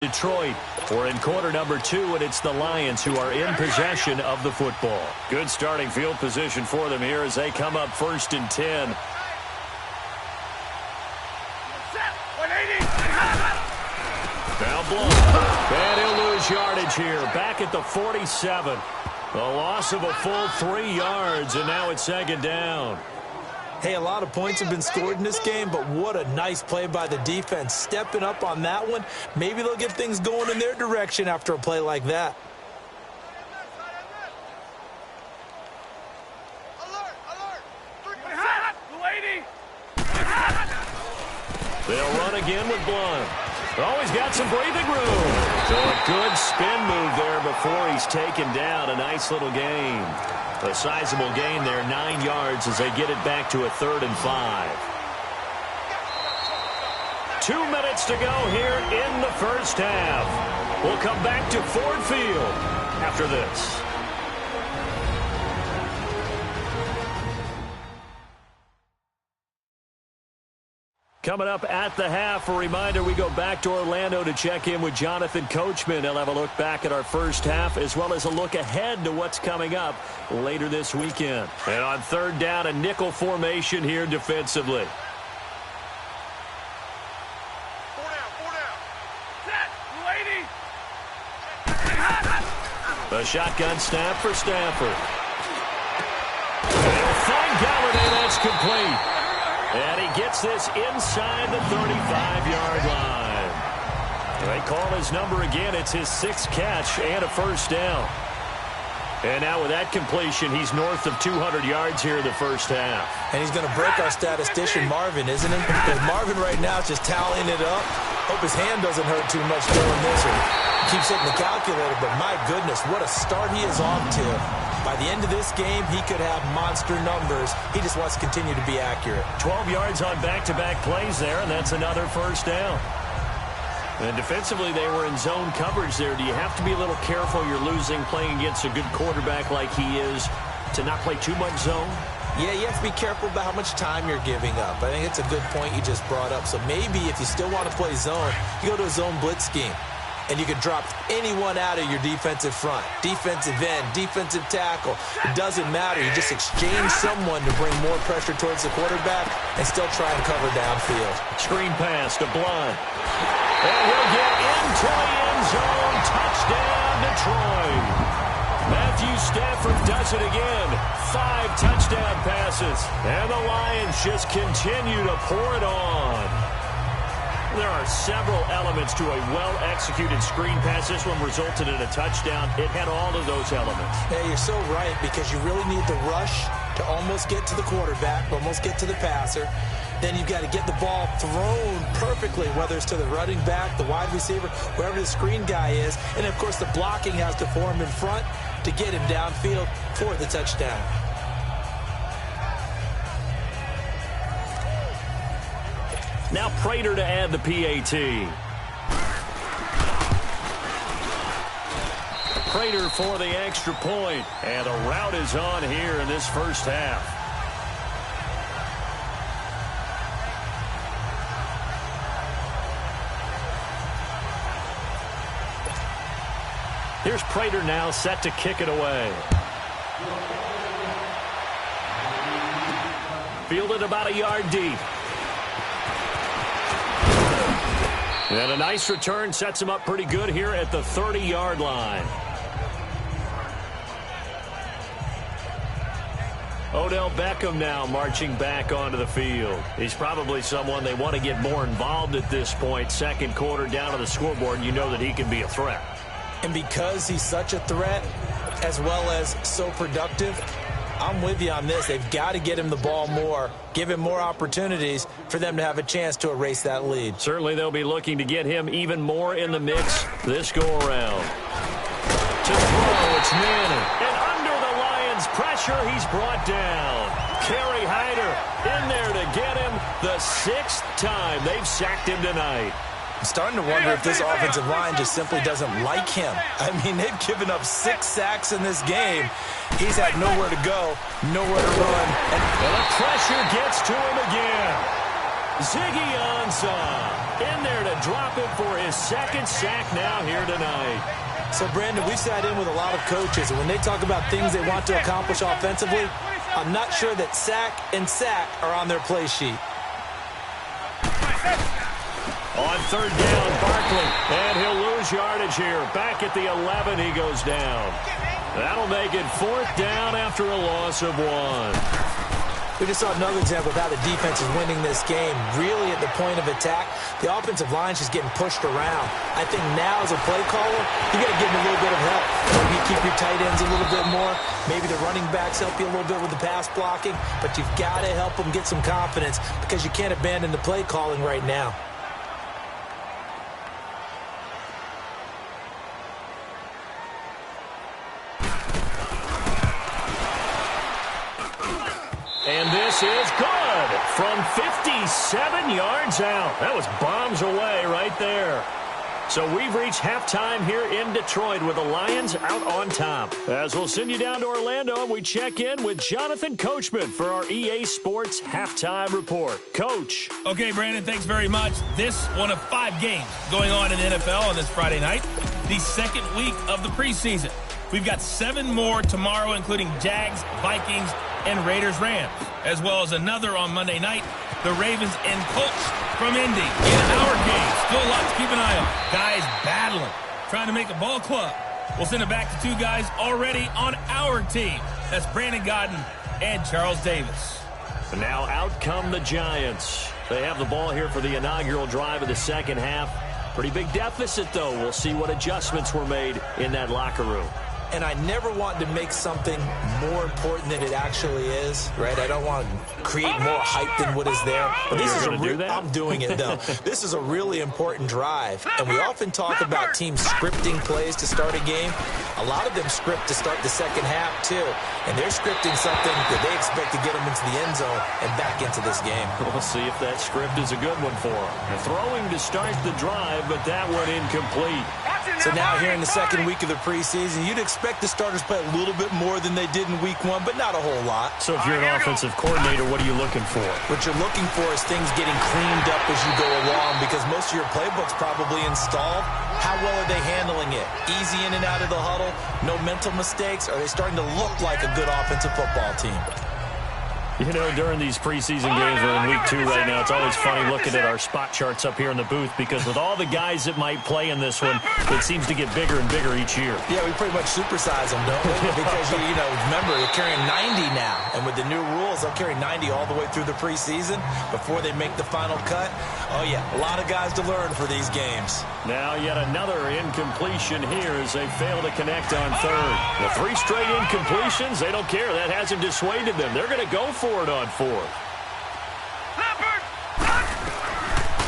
Detroit. We're in quarter number 2, and it's the Lions who are in possession of the football. Good starting field position for them here as they come up 1st and 10. Now blown. And he'll lose yardage here. Back at the 47. A loss of a full 3 yards, and now it's 2nd down. Hey, a lot of points have been scored in this game, but what a nice play by the defense. Stepping up on that one. Maybe they'll get things going in their direction after a play like that. They'll run again with Blunt. Always got some breathing room. So a good spin move there before he's taken down. A nice little gain. A sizable gain there, 9 yards as they get it back to a 3rd and 5. 2 minutes to go here in the first half. We'll come back to Ford Field after this. Coming up at the half, a reminder, we go back to Orlando to check in with Jonathan Coachman. He'll have a look back at our first half as well as a look ahead to what's coming up later this weekend. And on 3rd down, a nickel formation here defensively. 4 down. Set. 280. A shotgun snap for Stafford. They'll find Galladay. That's complete. And he gets this inside the 35-yard line. They call his number again. It's his 6th catch and a 1st down. And now with that completion, he's north of 200 yards here in the first half. And he's going to break our statistician, Marvin, isn't he? Because Marvin right now is just tallying it up. Hope his hand doesn't hurt too much doing this. Or keeps hitting the calculator, but my goodness, what a start he is off to. By the end of this game, he could have monster numbers. He just wants to continue to be accurate. 12 yards on back-to-back plays there, and that's another 1st down. And defensively, they were in zone coverage there. Do you have to be a little careful? You're losing playing against a good quarterback like he is to not play too much zone? Yeah, you have to be careful about how much time you're giving up. I think it's a good point you just brought up. So maybe if you still want to play zone, you go to a zone blitz scheme. And you can drop anyone out of your defensive front. Defensive end, defensive tackle. It doesn't matter. You just exchange someone to bring more pressure towards the quarterback and still try and cover downfield. Screen pass to Blunt. And he'll get into the end zone. Touchdown, Detroit. Matthew Stafford does it again. 5 touchdown passes. And the Lions just continue to pour it on. There are several elements to a well-executed screen pass. This one resulted in a touchdown. It had all of those elements. Yeah, you're so right, because you really need the rush to almost get to the quarterback, almost get to the passer. Then you've got to get the ball thrown perfectly, whether it's to the running back, the wide receiver, wherever the screen guy is. And, of course, the blocking has to form in front to get him downfield for the touchdown. Now Prater to add the PAT. Prater for the extra point. And the route is on here in this first half. Here's Prater now set to kick it away. Fielded about a yard deep. And a nice return sets him up pretty good here at the 30-yard line. Odell Beckham now marching back onto the field. He's probably someone they want to get more involved at this point. 2nd quarter down on the scoreboard, you know that he can be a threat. And because he's such a threat, as well as so productive, I'm with you on this. They've got to get him the ball more, give him more opportunities for them to have a chance to erase that lead. Certainly they'll be looking to get him even more in the mix this go-around. To throw, it's Manning. And under the Lions' pressure, he's brought down. Kerry Hyder in there to get him the 6th time they've sacked him tonight. I'm starting to wonder if this offensive line just simply doesn't like him. I mean, they've given up 6 sacks in this game. He's had nowhere to go, nowhere to run. And the pressure gets to him again. Ziggy Ansah. In there to drop it for his second sack now here tonight. So, Brandon, we've sat in with a lot of coaches, and when they talk about things they want to accomplish offensively, I'm not sure that sack and sack are on their play sheet. On third down, Barkley, and he'll lose yardage here. Back at the 11, he goes down. That'll make it fourth down after a loss of 1. We just saw another example of how the defense is winning this game. Really at the point of attack, the offensive line is just getting pushed around. I think now as a play caller, you got to give them a little bit of help. Maybe you keep your tight ends a little bit more. Maybe the running backs help you a little bit with the pass blocking. But you've got to help them get some confidence because you can't abandon the play calling right now. And this is good from 57 yards out. That was bombs away right there. So we've reached halftime here in Detroit with the Lions out on top. As we'll send you down to Orlando, we check in with Jonathan Coachman for our EA Sports Halftime Report. Coach. Okay, Brandon, thanks very much. This one of 5 games going on in the NFL on this Friday night, the second week of the preseason. We've got 7 more tomorrow, including Jags, Vikings, and Raiders-Rams, as well as another on Monday night, the Ravens and Colts from Indy. In our game, still a lot to keep an eye on. Guys battling, trying to make a ball club. We'll send it back to 2 guys already on our team. That's Brandon Godden and Charles Davis. And now out come the Giants. They have the ball here for the inaugural drive of the second half. Pretty big deficit, though. We'll see what adjustments were made in that locker room. And I never want to make something more important than it actually is, right? I don't want to create more hype than what is there. But this is I'm doing it, though. This is a really important drive. And we often talk about teams scripting plays to start a game. A lot of them script to start the second half, too. And they're scripting something that they expect to get them into the end zone and back into this game. We'll see if that script is a good one for them. They're throwing to start the drive, but that one incomplete. So now here in the second week of the preseason, you'd expect the starters play a little bit more than they did in week 1, but not a whole lot. So if you're an offensive coordinator, what are you looking for? What you're looking for is things getting cleaned up as you go along because most of your playbook's probably installed. How well are they handling it? Easy in and out of the huddle? No mental mistakes? Are they starting to look like a good offensive football team? You know, during these preseason games, we're in week 2 right now, it's always funny looking at our spot charts up here in the booth because with all the guys that might play in this one, it seems to get bigger and bigger each year. Yeah, we pretty much supersize them, don't we? Because, you know, remember, they're carrying 90 now. And with the new rules, they'll carry 90 all the way through the preseason before they make the final cut. Oh, yeah, a lot of guys to learn for these games. Now yet another incompletion here as they fail to connect on third. The 3 straight incompletions, they don't care. That hasn't dissuaded them. They're going to go for it on 4th.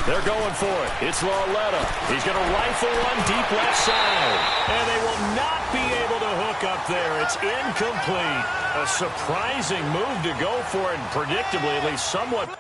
They're going for it. It's Lauletta. He's going to rifle one deep left side. And they will not be able to hook up there. It's incomplete. A surprising move to go for it, and predictably, at least somewhat.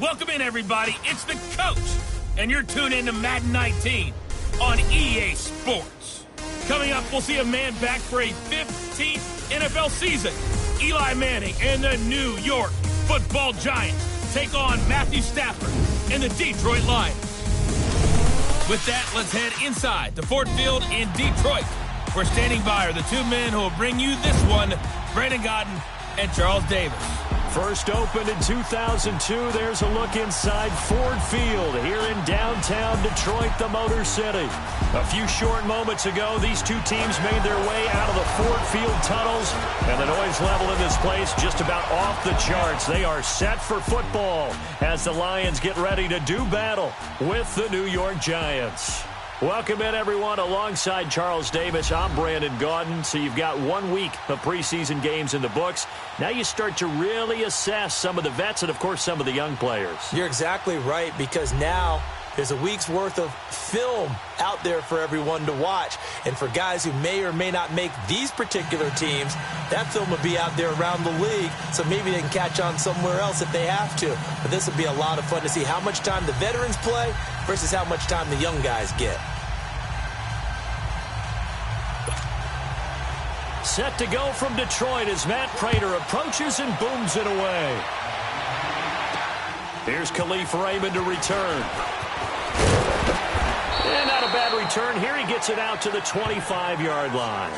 Welcome in, everybody. It's the coach, and you're tuned in to Madden 19 on EA Sports. Coming up, we'll see a man back for a 15th NFL season. Eli Manning and the New York Football Giants take on Matthew Stafford and the Detroit Lions. With that, let's head inside to Ford Field in Detroit. We're standing by are the two men who will bring you this one, Brandon Gaudin and Charles Davis. First opened in 2002, there's a look inside Ford Field here in downtown Detroit, the Motor City. A few short moments ago, these two teams made their way out of the Ford Field tunnels, and the noise level in this place just about off the charts. They are set for football as the Lions get ready to do battle with the New York Giants. Welcome in, everyone. Alongside Charles Davis, I'm Brandon Gaudin. So you've got 1 week of preseason games in the books. Now you start to really assess some of the vets and, of course, some of the young players. You're exactly right, because now there's a week's worth of film out there for everyone to watch. And for guys who may or may not make these particular teams, that film will be out there around the league, so maybe they can catch on somewhere else if they have to. But this will be a lot of fun to see how much time the veterans play versus how much time the young guys get. Set to go from Detroit as Matt Prater approaches and booms it away. Here's Khalif Raymond to return. And not a bad return. Here he gets it out to the 25-yard line.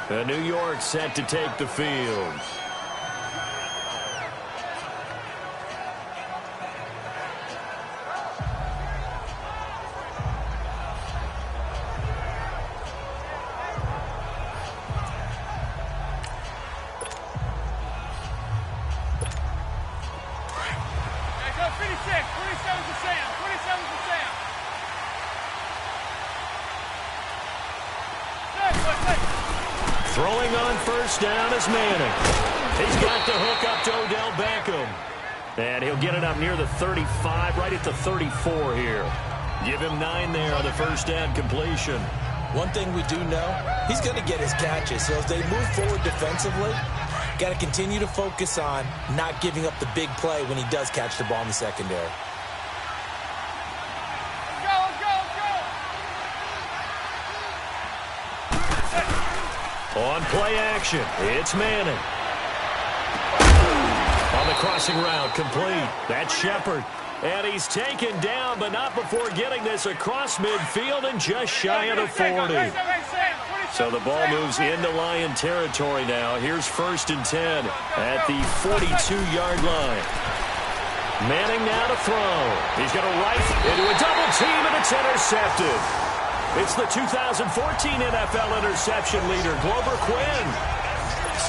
The New York set to take the field. Throwing on first down is Manning. He's got the hook up to Odell Beckham. And he'll get it up near the 35, right at the 34 here. Give him 9 there on the first down completion. One thing we do know, he's going to get his catches. So as they move forward defensively, got to continue to focus on not giving up the big play when he does catch the ball in the secondary. On play action, it's Manning. On the crossing route, complete. That's Shepard. And he's taken down, but not before getting this across midfield and just shy of the 40. So the ball moves into Lion territory now. Here's 1st and 10 at the 42-yard line. Manning now to throw. He's going to right into a double team, and it's intercepted. It's the 2014 NFL interception leader, Glover Quinn.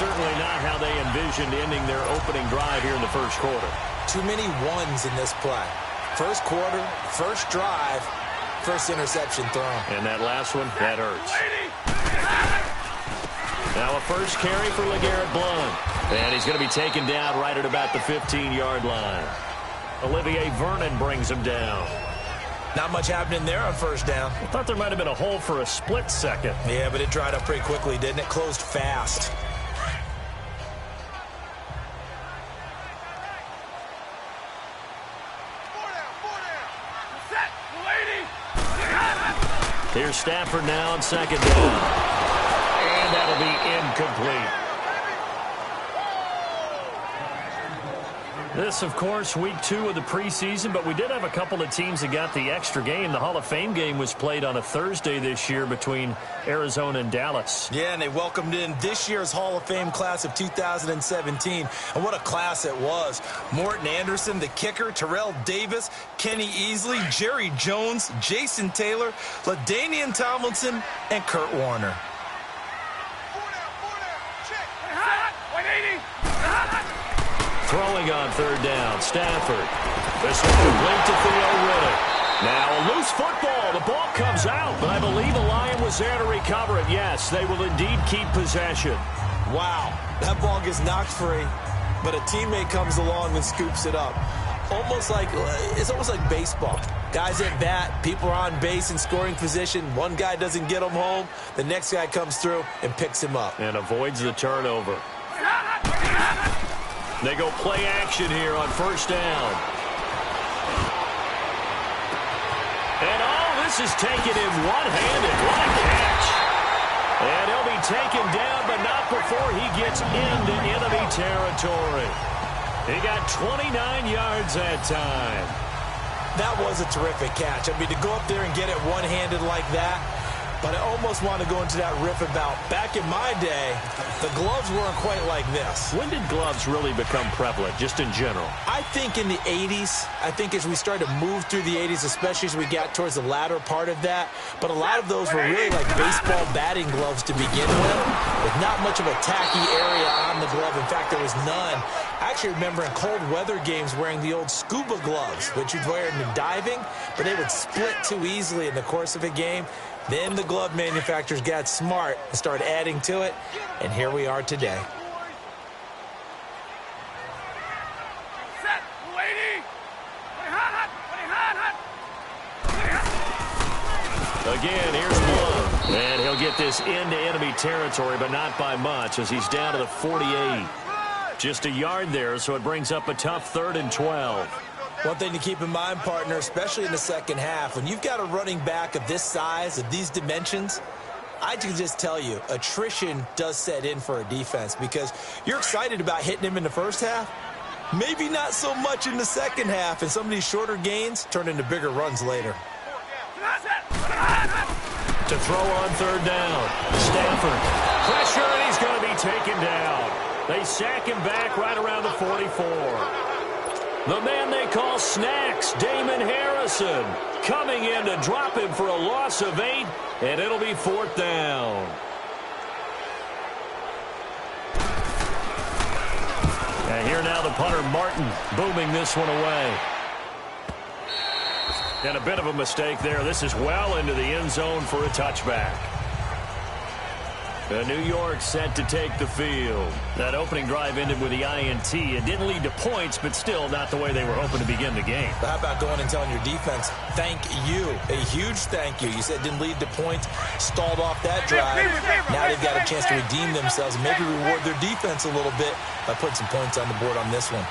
Certainly not how they envisioned ending their opening drive here in the first quarter. Too many ones in this play. First quarter, first drive, first interception thrown. And that last one, that hurts. Now a first carry for LeGarrette Blount. And he's going to be taken down right at about the 15-yard line. Olivier Vernon brings him down. Not much happening there on first down. I thought there might have been a hole for a split second. Yeah, but it dried up pretty quickly, didn't it? Closed fast. Here's Stafford now on second down. And that'll be incomplete. This, of course, week 2 of the preseason, but we did have a couple of teams that got the extra game. The Hall of Fame game was played on a Thursday this year between Arizona and Dallas. Yeah, and they welcomed in this year's Hall of Fame class of 2017. And what a class it was. Morton Anderson, the kicker, Terrell Davis, Kenny Easley, Jerry Jones, Jason Taylor, LaDainian Tomlinson, and Kurt Warner. Throwing on third down, Stafford. This one complete to Theo Riddick. Now a loose football. The ball comes out, but I believe a Lion was there to recover it. Yes, they will indeed keep possession. Wow, that ball gets knocked free, but a teammate comes along and scoops it up. It's almost like baseball. Guys at bat, people are on base in scoring position. One guy doesn't get him home. The next guy comes through and picks him up. And avoids the turnover. They go play action here on first down. And this is taken in one-handed. What a catch. And he'll be taken down, but not before he gets into enemy territory. He got 29 yards that time. That was a terrific catch. I mean, to go up there and get it one-handed like that, but I almost want to go into that riff about back in my day, the gloves weren't quite like this. When did gloves really become prevalent, just in general? I think in the 80s. I think as we started to move through the 80s, especially as we got towards the latter part of that. But a lot of those were really like baseball batting gloves to begin with not much of a tacky area on the glove. In fact, there was none. I actually remember in cold weather games wearing the old scuba gloves, which you'd wear in diving, but they would split too easily in the course of a game. Then the glove manufacturers got smart and started adding to it, and here we are today. Set. Waiting. Again, here's one. And he'll get this into enemy territory, but not by much, as he's down to the 48. Just a yard there, so it brings up a tough 3rd and 12. One thing to keep in mind, partner, especially in the second half, when you've got a running back of this size, of these dimensions, I can just tell you, attrition does set in for a defense because you're excited about hitting him in the first half. Maybe not so much in the second half, and some of these shorter gains turn into bigger runs later. To throw on 3rd down. Stafford. Pressure, and he's going to be taken down. They sack him back right around the 44. The man they call Snacks, Damon Harrison, coming in to drop him for a loss of 8, and it'll be 4th down. And here now the punter, Martin, booming this one away. And a bit of a mistake there. This is well into the end zone for a touchback. New York set to take the field. That opening drive ended with the INT. It didn't lead to points, but still not the way they were hoping to begin the game. But how about going and telling your defense, thank you, a huge thank you. You said it didn't lead to points, stalled off that drive. Now they've got a chance to redeem themselves and maybe reward their defense a little bit by putting some points on the board on this one.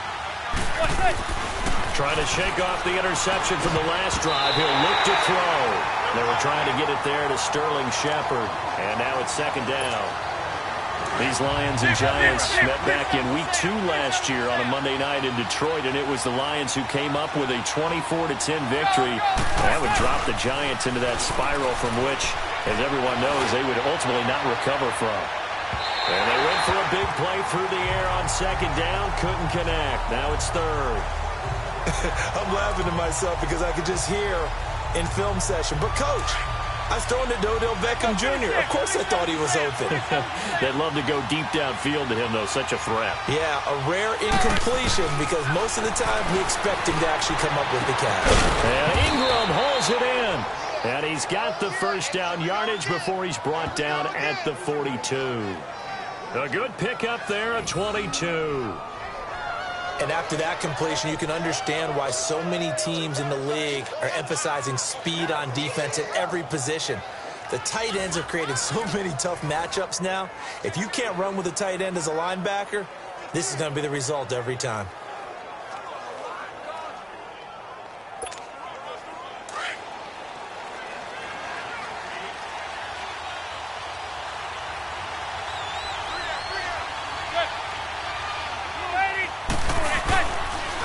Trying to shake off the interception from the last drive. He'll look to throw. They were trying to get it there to Sterling Shepard. And now it's 2nd down. These Lions and Giants met back in Week 2 last year on a Monday night in Detroit, and it was the Lions who came up with a 24-10 victory. That would drop the Giants into that spiral from which, as everyone knows, they would ultimately not recover from. And they went for a big play through the air on 2nd down. Couldn't connect. Now it's 3rd. I'm laughing to myself because I could just hear in film session, but Coach, I was throwing to Odell Beckham Jr. Of course I thought he was open. They'd love to go deep downfield to him, though. Such a threat. Yeah, a rare incompletion because most of the time we expect him to actually come up with the catch. And Ingram holds it in. And he's got the 1st down yardage before he's brought down at the 42. A good pickup there at 22. And after that completion, you can understand why so many teams in the league are emphasizing speed on defense at every position. The tight ends have created so many tough matchups now. If you can't run with a tight end as a linebacker, this is going to be the result every time.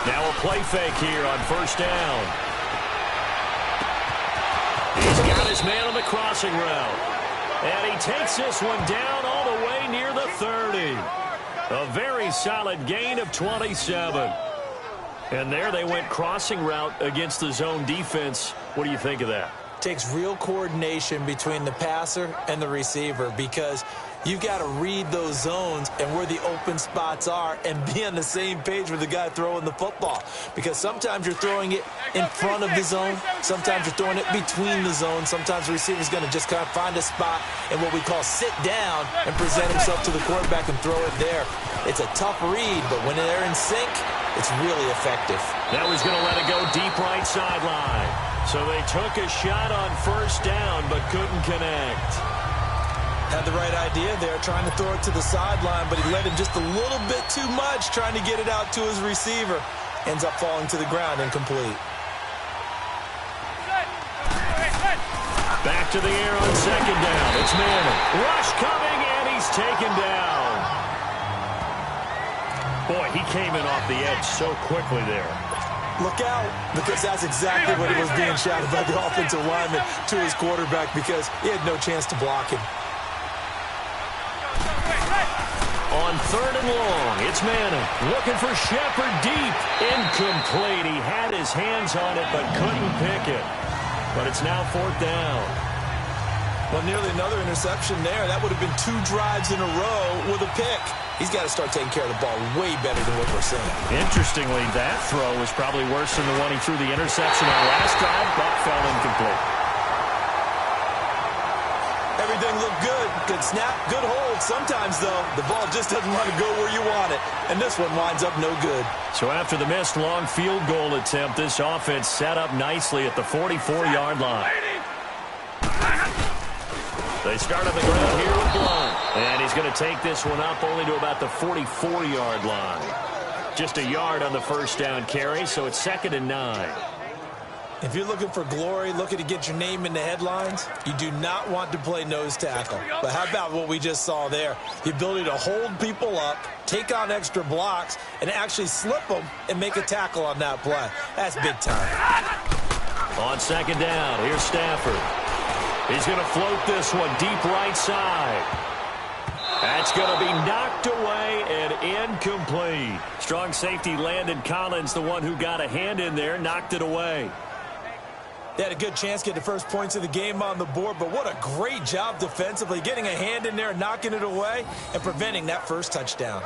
Now a play fake here on 1st down. He's got his man on the crossing route. And he takes this one down all the way near the 30. A very solid gain of 27. And there they went crossing route against the zone defense. What do you think of that? Takes real coordination between the passer and the receiver because you've got to read those zones and where the open spots are and be on the same page with the guy throwing the football. Because sometimes you're throwing it in front of the zone. Sometimes you're throwing it between the zones. Sometimes the receiver's going to just kind of find a spot and what we call sit down and present himself to the quarterback and throw it there. It's a tough read, but when they're in sync, it's really effective. Now he's going to let it go deep right sideline. So they took a shot on 1st down, but couldn't connect. Had the right idea there, trying to throw it to the sideline, but he let him just a little bit too much, trying to get it out to his receiver. Ends up falling to the ground, incomplete. Back to the air on second down. It's Madden. Rush coming, and he's taken down. Boy, he came in off the edge so quickly there. Look out, because that's exactly what he was being shouted by the offensive lineman to his quarterback, because he had no chance to block him. On third and long, it's Madden looking for Shepard deep. Incomplete. He had his hands on it but couldn't pick it. But it's now fourth down. Well, nearly another interception there. That would have been 2 drives in a row with a pick. He's got to start taking care of the ball way better than what we're seeing. Interestingly, that throw was probably worse than the one he threw the interception on last drive, but fell incomplete. Everything looked good. Good snap, good hold. Sometimes, though, the ball just doesn't want to go where you want it. And this one winds up no good. So after the missed long field goal attempt, this offense set up nicely at the 44-yard line. They start on the ground here with Blunt. And he's going to take this one up only to about the 44-yard line. Just a yard on the first down carry, so it's 2nd and 9. If you're looking for glory, looking to get your name in the headlines, you do not want to play nose tackle. But how about what we just saw there? The ability to hold people up, take on extra blocks, and actually slip them and make a tackle on that play. That's big time. On second down, here's Stafford. He's going to float this one deep right side. That's going to be knocked away and incomplete. Strong safety Landon Collins, the one who got a hand in there, knocked it away. They had a good chance to get the first points of the game on the board, but what a great job defensively, getting a hand in there, knocking it away, and preventing that first touchdown.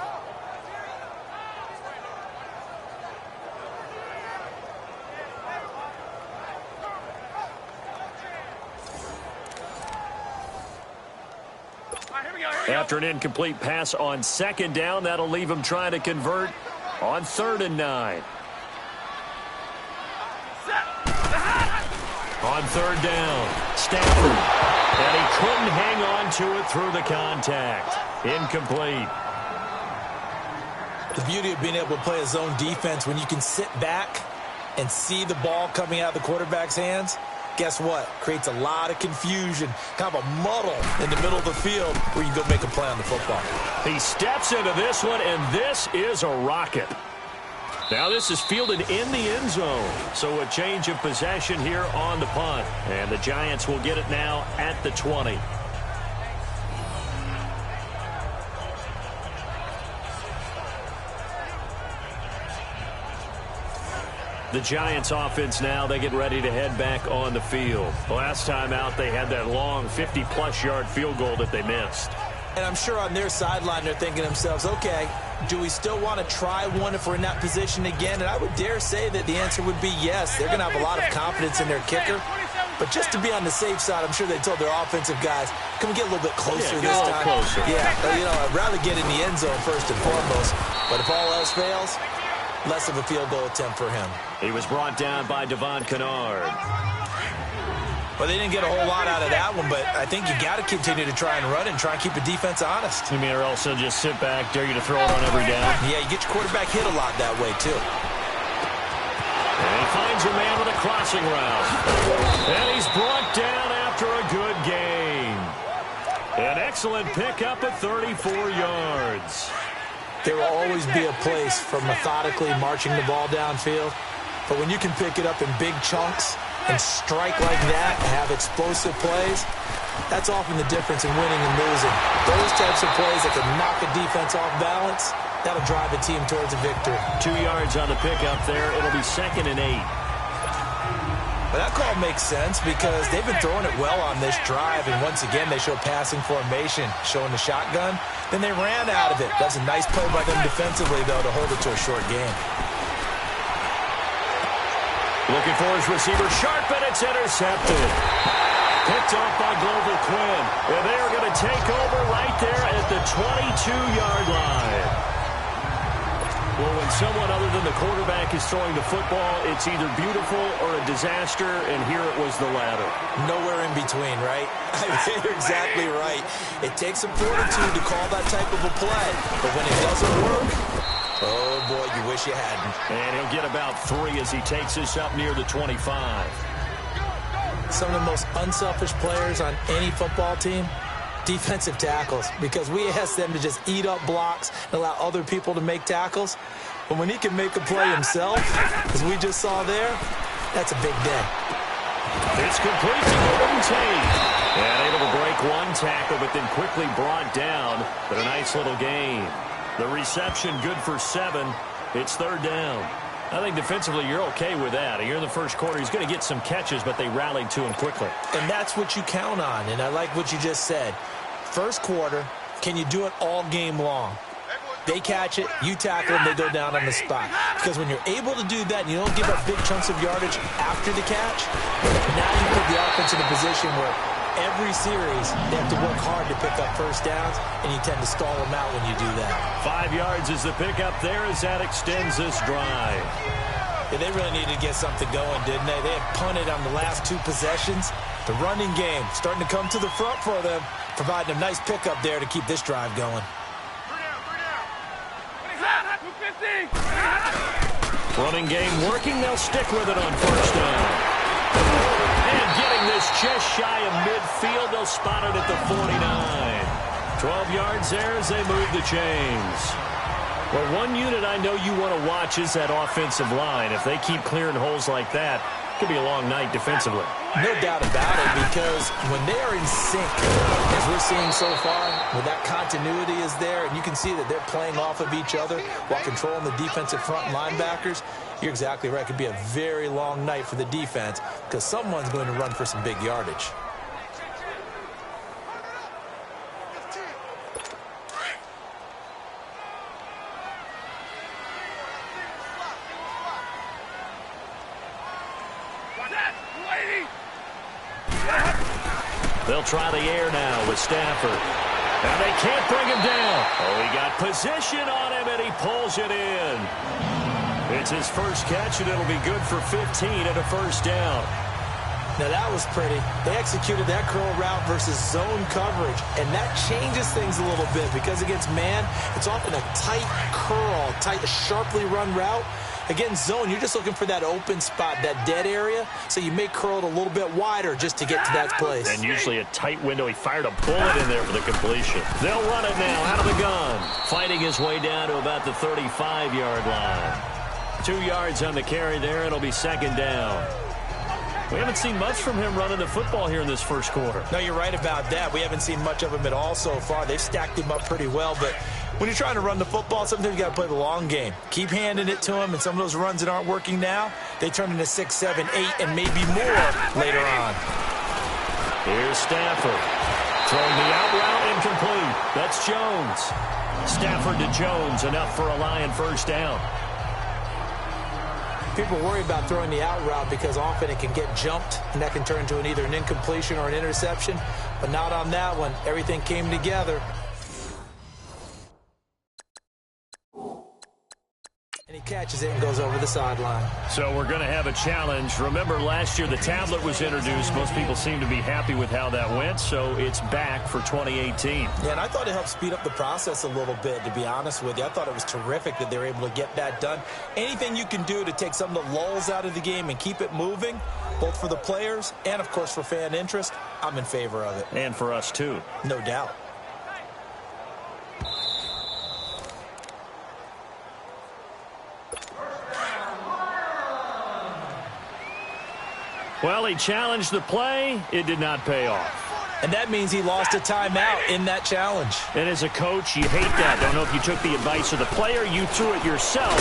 After an incomplete pass on second down, that'll leave him trying to convert on 3rd and 9. On 3rd down, Stafford. And he couldn't hang on to it through the contact. Incomplete. The beauty of being able to play a zone defense when you can sit back and see the ball coming out of the quarterback's hands, guess what? Creates a lot of confusion, kind of a muddle in the middle of the field where you go make a play on the football. He steps into this one, and this is a rocket. Now this is fielded in the end zone, so a change of possession here on the punt. And the Giants will get it now at the 20. The Giants offense now, they get ready to head back on the field. The last time out, they had that long 50-plus yard field goal that they missed. And I'm sure on their sideline, they're thinking to themselves, okay, do we still want to try one if we're in that position again? And I would dare say that the answer would be yes. They're going to have a lot of confidence in their kicker. But just to be on the safe side, I'm sure they told their offensive guys, can we get a little bit closer this time? Closer. Yeah, you know, I'd rather get in the end zone first and foremost. But if all else fails, less of a field goal attempt for him. He was brought down by Devon Kennard. Well, they didn't get a whole lot out of that one, but I think you got to continue to try and run and try and keep the defense honest. You mean or else they'll just sit back, dare you to throw it on every down? Yeah, you get your quarterback hit a lot that way, too. And he finds a man with a crossing route. And he's brought down after a good game. An excellent pickup at 34 yards. There will always be a place for methodically marching the ball downfield. But when you can pick it up in big chunks and strike like that and have explosive plays, that's often the difference in winning and losing. Those types of plays that can knock a defense off balance, that'll drive a team towards a victory. 2 yards on the pickup there. It'll be 2nd and 8. But that call makes sense because they've been throwing it well on this drive, and once again they show passing formation, showing the shotgun. Then they ran out of it. That's a nice play by them defensively, though, to hold it to a short game. Looking for his receiver, Sharp, and it's intercepted. Picked off by Global Quinn. And they are going to take over right there at the 22-yard line. Well, when someone other than the quarterback is throwing the football, it's either beautiful or a disaster, and here it was the latter. Nowhere in between, right? You're exactly right. It takes some fortitude to call that type of a play, but when it doesn't work, oh boy, you wish you hadn't. And he'll get about 3 as he takes this up near the 25. some of the most unselfish players on any football team? Defensive tackles, because we ask them to just eat up blocks and allow other people to make tackles. But when he can make a play himself, as we just saw there, that's a big day. It's complete to Golden Tate. And able to break one tackle, but then quickly brought down. But a nice little gain. The reception good for 7. It's third down. I think defensively you're okay with that. Here in the first quarter, he's going to get some catches, but they rallied to him quickly. And that's what you count on, and I like what you just said. First quarter, can you do it all game long? They catch it, you tackle them, they go down on the spot. Because when you're able to do that and you don't give up big chunks of yardage after the catch, now you put the offense in a position where every series they have to work hard to pick up first downs, and you tend to stall them out when you do that. 5 yards is the pickup there as that extends this drive. Yeah, they really needed to get something going, didn't they? They had punted on the last 2 possessions. The running game starting to come to the front for them, providing a nice pickup there to keep this drive going. Running game working. They'll stick with it on first down. And getting this just shy of midfield. They'll spot it at the 49. 12 yards there as they move the chains. Well, one unit I know you want to watch is that offensive line. If they keep clearing holes like that, it could be a long night defensively. No doubt about it, because when they are in sync, as we're seeing so far, where that continuity is there, and you can see that they're playing off of each other while controlling the defensive front linebackers, you're exactly right. It could be a very long night for the defense because someone's going to run for some big yardage. They'll try the air now with Stafford. And they can't bring him down. Oh, he got position on him, and he pulls it in. It's his first catch, and it'll be good for 15 and a first down. Now, that was pretty. They executed that curl route versus zone coverage, and that changes things a little bit because against man, it's often a tight curl, tight, sharply run route. Against zone, you're just looking for that open spot, that dead area, so you may curl it a little bit wider just to get to that place. And usually a tight window. He fired a bullet in there for the completion. They'll run it now out of the gun. Fighting his way down to about the 35-yard line. 2 yards on the carry there. It'll be second down. We haven't seen much from him running the football here in this first quarter. No, you're right about that. We haven't seen much of him at all so far. They've stacked him up pretty well, but when you're trying to run the football, sometimes you got to play the long game. Keep handing it to him, and some of those runs that aren't working now, they turn into 6, 7, 8, and maybe more later on. Here's Stafford. Throwing the out route incomplete. That's Jones. Stafford to Jones, enough for a Lion first down. People worry about throwing the out route because often it can get jumped, and that can turn into either an incompletion or an interception. But not on that one. Everything came together. And he catches it and goes over the sideline. So we're going to have a challenge. Remember, last year the tablet was introduced. Most people seem to be happy with how that went, so it's back for 2018. Yeah, and I thought it helped speed up the process a little bit, to be honest with you. I thought it was terrific that they were able to get that done. Anything you can do to take some of the lulls out of the game and keep it moving, both for the players and, of course, for fan interest, I'm in favor of it. And for us, too. No doubt. Well, he challenged the play. It did not pay off. And that means he lost a timeout in that challenge. And as a coach, you hate that. Don't know if you took the advice of the player. You threw it yourself,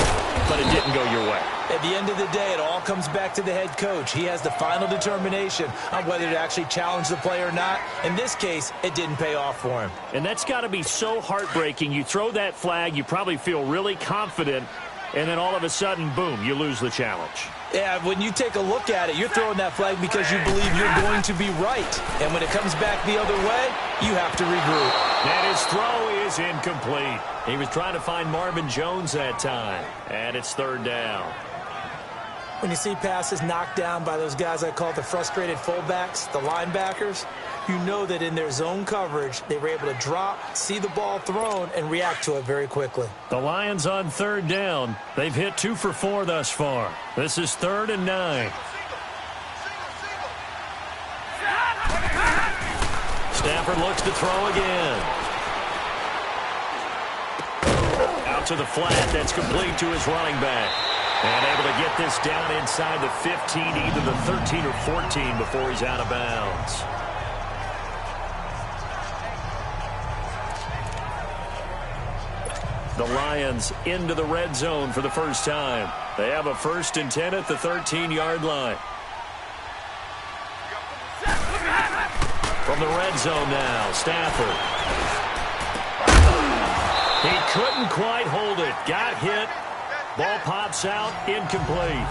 but it didn't go your way. At the end of the day, it all comes back to the head coach. He has the final determination on whether to actually challenge the play or not. In this case, it didn't pay off for him. And that's got to be so heartbreaking. You throw that flag, you probably feel really confident, and then all of a sudden, boom, you lose the challenge. Yeah, when you take a look at it, you're throwing that flag because you believe you're going to be right. And when it comes back the other way, you have to regroup. And his throw is incomplete. He was trying to find Marvin Jones that time. And it's third down. When you see passes knocked down by those guys I call the frustrated fullbacks, the linebackers, you know that in their zone coverage, they were able to drop, see the ball thrown, and react to it very quickly. The Lions on third down. They've hit 2 for 4 thus far. This is 3rd and 9. Stafford looks to throw again. Out to the flat. That's complete to his running back. And able to get this down inside the 15, either the 13 or 14 before he's out of bounds. The Lions into the red zone for the first time. They have a 1st and 10 at the 13-yard line. From the red zone now, Stafford. He couldn't quite hold it. Got hit. Ball pops out, incomplete.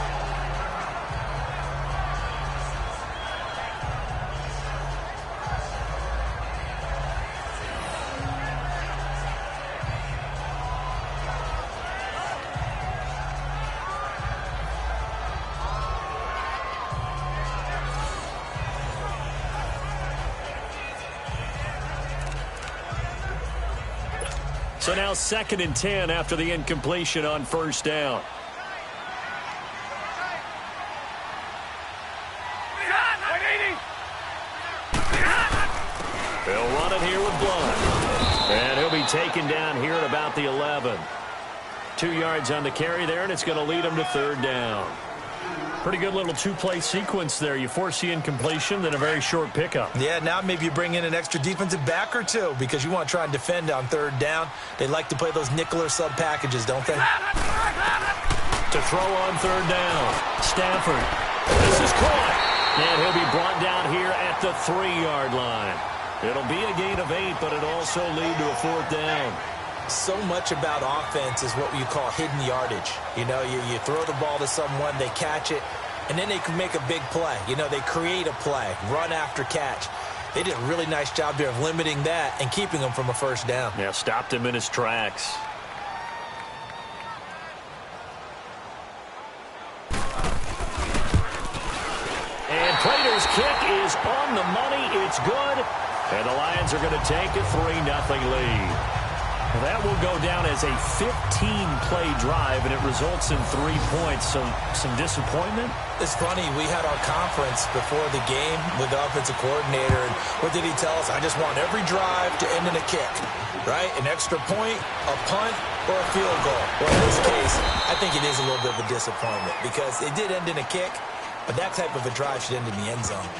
So now 2nd and 10 after the incompletion on 1st down. They'll run it here with Blunt. And he'll be taken down here at about the 11. 2 yards on the carry there, and it's going to lead him to 3rd down. Pretty good little 2-play sequence there. You force the incompletion, then a very short pickup. Yeah, now maybe you bring in an extra defensive back or two because you want to try and defend on 3rd down. They like to play those nickel or sub packages, don't they? To throw on 3rd down. Stafford. This is caught. And he'll be brought down here at the 3-yard line. It'll be a gain of 8, but it'll also lead to a 4th down. So much about offense is what you call hidden yardage. You know, you throw the ball to someone, they catch it, and then they can make a big play. You know, they create a play, run after catch. They did a really nice job there of limiting that and keeping him from a 1st down. Yeah, stopped him in his tracks. And Prater's kick is on the money. It's good. And the Lions are going to take a 3-0 lead. Well, that will go down as a 15-play drive, and it results in 3 points. So some disappointment? It's funny. We had our conference before the game with the offensive coordinator, and what did he tell us? I just want every drive to end in a kick, right? An extra point, a punt, or a field goal. Well, in this case, I think it is a little bit of a disappointment because it did end in a kick, but that type of a drive should end in the end zone.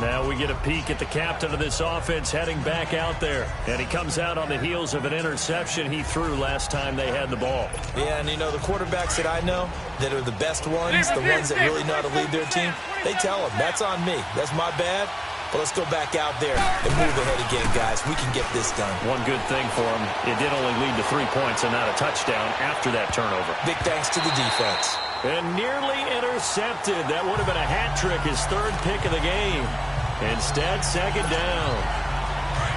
Now we get a peek at the captain of this offense heading back out there. And he comes out on the heels of an interception he threw last time they had the ball. Yeah, and you know, the quarterbacks that I know that are the best ones, the ones that really know how to lead their team, they tell them, that's on me. That's my bad. But let's go back out there and move ahead again, guys. We can get this done. One good thing for him, it did only lead to 3 points and not a touchdown after that turnover. Big thanks to the defense. And nearly intercepted. That would have been a hat trick, his 3rd pick of the game. Instead, 2nd down.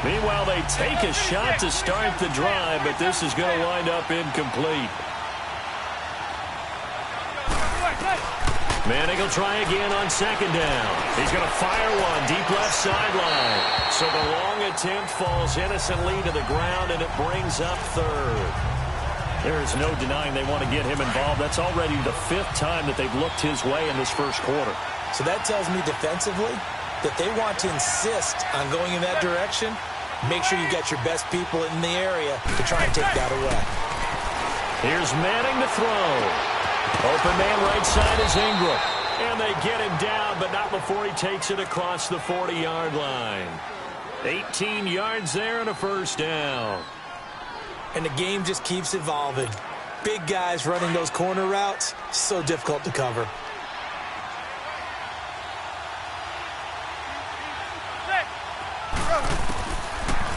Meanwhile, they take a shot to start the drive, but this is going to wind up incomplete. Manning will try again on 2nd down. He's going to fire one deep left sideline. So the long attempt falls innocently to the ground, and it brings up 3rd. There is no denying they want to get him involved. That's already the 5th time that they've looked his way in this 1st quarter. So that tells me defensively that they want to insist on going in that direction. Make sure you've got your best people in the area to try and take that away. Here's Manning to throw. Open man right side is Ingram. And they get him down, but not before he takes it across the 40-yard line. 18 yards there and a 1st down. And the game just keeps evolving. Big guys running those corner routes, so difficult to cover.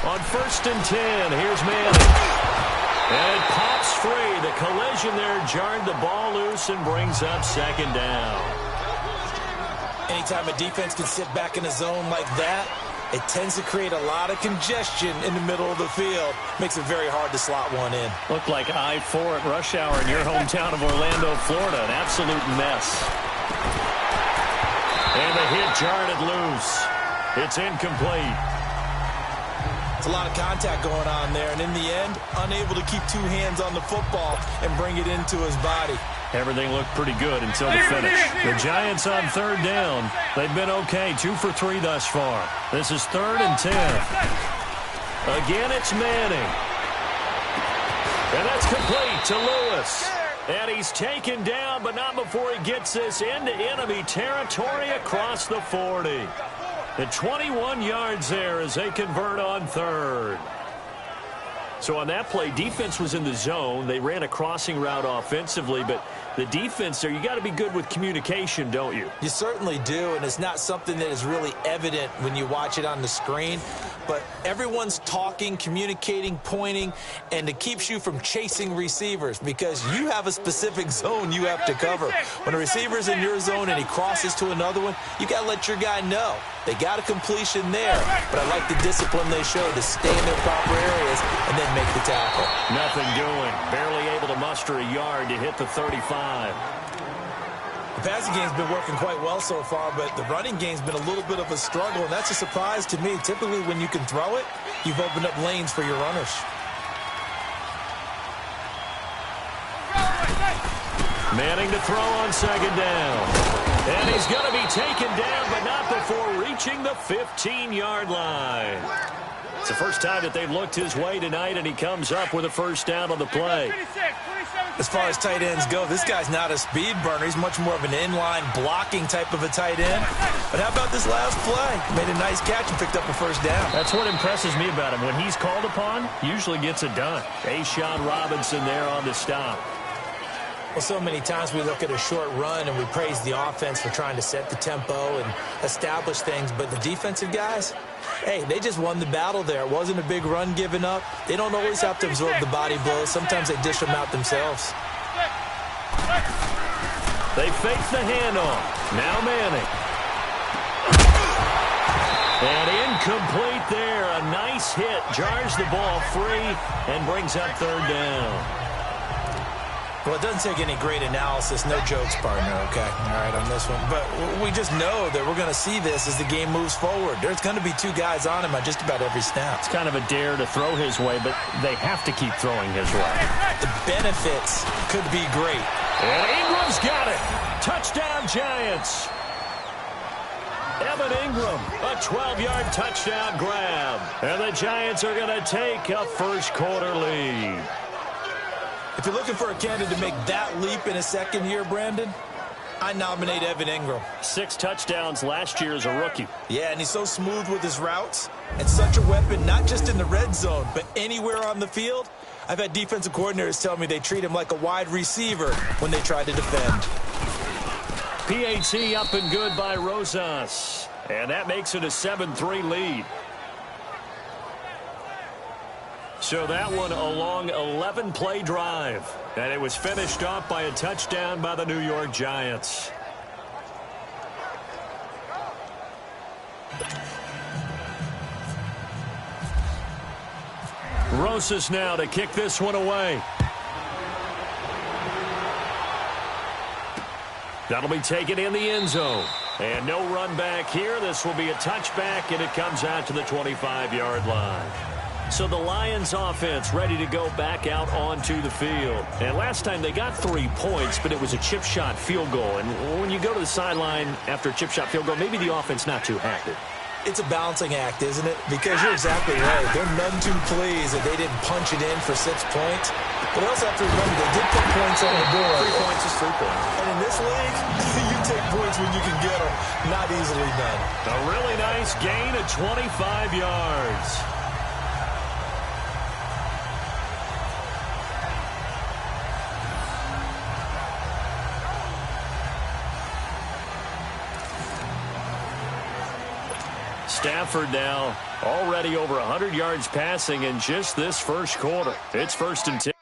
On 1st and 10, here's Manning. And it pops free. The collision there jarred the ball loose and brings up 2nd down. Anytime a defense can sit back in a zone like that, it tends to create a lot of congestion in the middle of the field. Makes it very hard to slot one in. Looked like I-4 at rush hour in your hometown of Orlando, Florida. An absolute mess. And the hit jarred it loose. It's incomplete. It's a lot of contact going on there, and in the end, unable to keep two hands on the football and bring it into his body. Everything looked pretty good until the finish. The Giants on third down. They've been okay, 2 for 3 thus far. This is 3rd and 10. Again, it's Manning. And that's complete to Lewis. And he's taken down, but not before he gets this into enemy territory across the 40. The 21 yards there as they convert on 3rd. So on that play, defense was in the zone. They ran a crossing route offensively, but the defense there, you got to be good with communication, don't you? You certainly do, and it's not something that is really evident when you watch it on the screen. But everyone's talking, communicating, pointing, and it keeps you from chasing receivers because you have a specific zone you have to cover. When a receiver's in your zone and he crosses to another one, you got to let your guy know. They got a completion there, but I like the discipline they showed to stay in their proper areas and then make the tackle. Nothing doing. Barely able to muster a yard to hit the 35. The passing game's been working quite well so far, but the running game's been a little bit of a struggle, and that's a surprise to me. Typically, when you can throw it, you've opened up lanes for your runners. Manning to throw on 2nd down. And he's going to be taken down, but not before reaching the 15-yard line. It's the first time that they've looked his way tonight, and he comes up with a first down on the play. As far as tight ends go, this guy's not a speed burner. He's much more of an inline blocking type of a tight end. But how about this last play? Made a nice catch and picked up a first down. That's what impresses me about him. When he's called upon, usually gets it done. A'Shawn Robinson there on the stop. Well, so many times we look at a short run and we praise the offense for trying to set the tempo and establish things. But the defensive guys, hey, they just won the battle there. It wasn't a big run given up. They don't always have to absorb the body blows. Sometimes they dish them out themselves. They fake the handoff. Now Manning. And incomplete there. A nice hit. Jars the ball free and brings up 3rd down. Well, it doesn't take any great analysis. No jokes, partner, okay? All right, on this one. But we just know that we're going to see this as the game moves forward. There's going to be 2 guys on him on just about every snap. It's kind of a dare to throw his way, but they have to keep throwing his way. The benefits could be great. And Ingram's got it. Touchdown, Giants. Evan Ingram, a 12-yard touchdown grab. And the Giants are going to take a first-quarter lead. If you're looking for a candidate to make that leap in a second year, Brandon, I nominate Evan Ingram. 6 touchdowns last year as a rookie. Yeah, and he's so smooth with his routes and such a weapon, not just in the red zone, but anywhere on the field. I've had defensive coordinators tell me they treat him like a wide receiver when they try to defend. PAT up and good by Rosas. And that makes it a 7-3 lead. So that one a long 11-play drive. And it was finished off by a touchdown by the New York Giants. Rosas now to kick this one away. That'll be taken in the end zone. And no run back here. This will be a touchback, and it comes out to the 25-yard line. So the Lions offense ready to go back out onto the field. And last time they got 3 points, but it was a chip shot field goal. And when you go to the sideline after a chip shot field goal, maybe the offense not too happy. It's a balancing act, isn't it? Because you're exactly right. They're none too pleased that they didn't punch it in for 6 points. But I also have to remember they did put points on the board. 3 points is 3 points. And in this league, you take points when you can get them. Not easily done. A really nice gain of 25 yards. Stafford now already over 100 yards passing in just this first quarter. It's 1st and 10.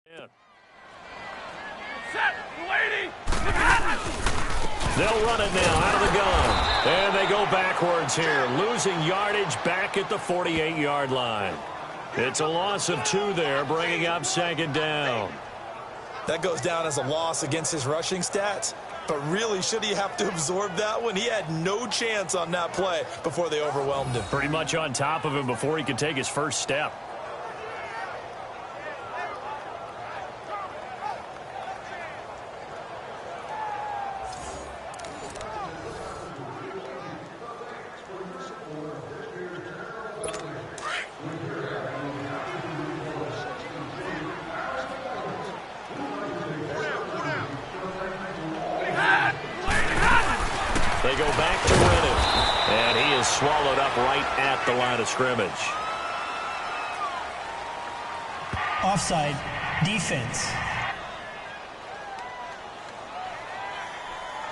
Set. Waiting. They'll run it now out of the gun. And they go backwards here, losing yardage back at the 48-yard line. It's a loss of 2 there, bringing up 2nd down. That goes down as a loss against his rushing stats. But really, should he have to absorb that one? He had no chance on that play before they overwhelmed him. Pretty much on top of him before he could take his first step. They go back to win it. And he is swallowed up right at the line of scrimmage. Offside. Defense.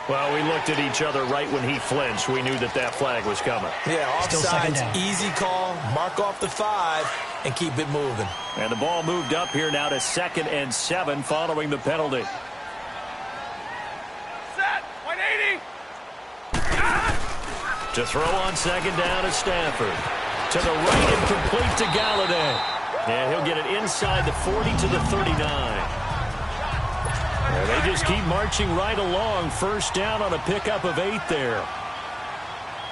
Well, we looked at each other right when he flinched. We knew that that flag was coming. Yeah, offside's easy call. Mark off the 5 and keep it moving. And the ball moved up here now to 2nd and 7 following the penalty. Set. 180. To throw on 2nd down is Stafford. To the right and complete to Galladay. And he'll get it inside the 40 to the 39. And they just keep marching right along. First down on a pickup of 8 there.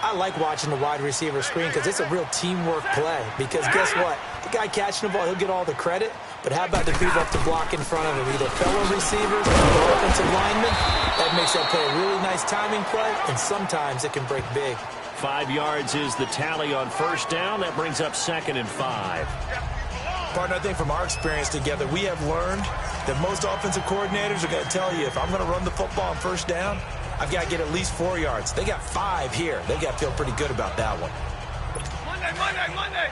I like watching the wide receiver screen because it's a real teamwork play. Because guess what? The guy catching the ball, he'll get all the credit. But how about the people up to block in front of him? Either fellow receivers or offensive linemen. That makes that play a really nice timing play, and sometimes it can break big. 5 yards is the tally on first down. That brings up 2nd and 5. Partner, I think from our experience together, we have learned that most offensive coordinators are going to tell you, if I'm going to run the football on first down, I've got to get at least 4 yards. They got 5 here. They got to feel pretty good about that one. Monday.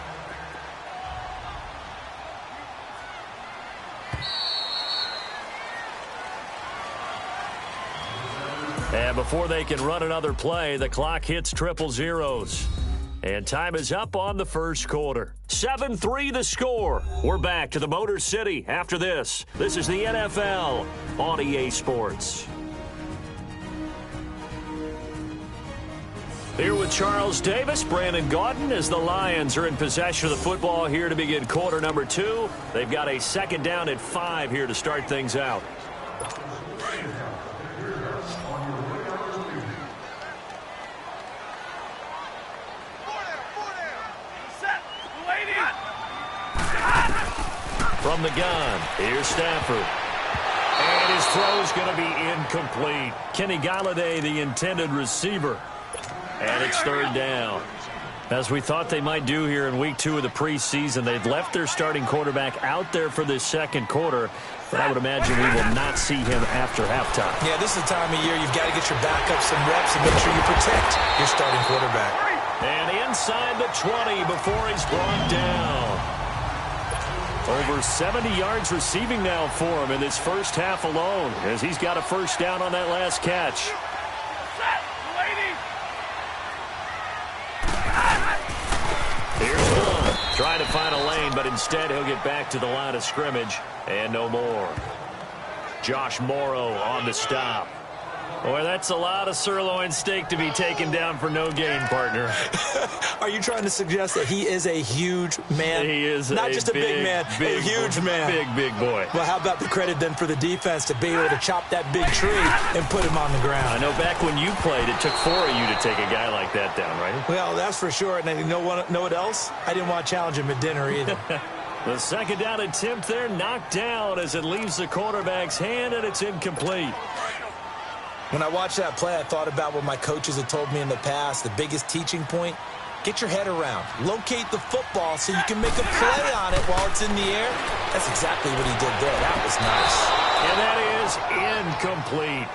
And before they can run another play, the clock hits triple zeros. And time is up on the first quarter. 7-3 the score. We're back to the Motor City after this. This is the NFL on EA Sports. Here with Charles Davis, Brandon Gaudin, as the Lions are in possession of the football here to begin quarter number 2. They've got a 2nd down at 5 here to start things out. From the gun, here's Stafford. And his throw's going to be incomplete. Kenny Galladay, the intended receiver. And it's 3rd down. As we thought they might do here in week 2 of the preseason, they've left their starting quarterback out there for this 2nd quarter. But I would imagine we will not see him after halftime. Yeah, this is the time of year you've got to get your backup some reps and make sure you protect your starting quarterback. And inside the 20 before he's brought down. Over 70 yards receiving now for him in this first half alone, as he's got a first down on that last catch. Here's one. Trying to find a lane, but instead he'll get back to the line of scrimmage, and no more. Josh Morrow on the stop. Boy, that's a lot of sirloin steak to be taken down for no gain, partner. Are you trying to suggest that he is a huge man? He is not just a big man, a huge man. Big boy. Well, how about the credit then for the defense to be able to chop that big tree and put him on the ground? I know back when you played, it took 4 of you to take a guy like that down, right? Well, that's for sure. And you know what else? I didn't want to challenge him at dinner either. The 2nd down attempt there knocked down as it leaves the quarterback's hand, and it's incomplete. When I watched that play, I thought about what my coaches had told me in the past. The biggest teaching point, get your head around. Locate the football so you can make a play on it while it's in the air. That's exactly what he did there. That was nice. And that is incomplete.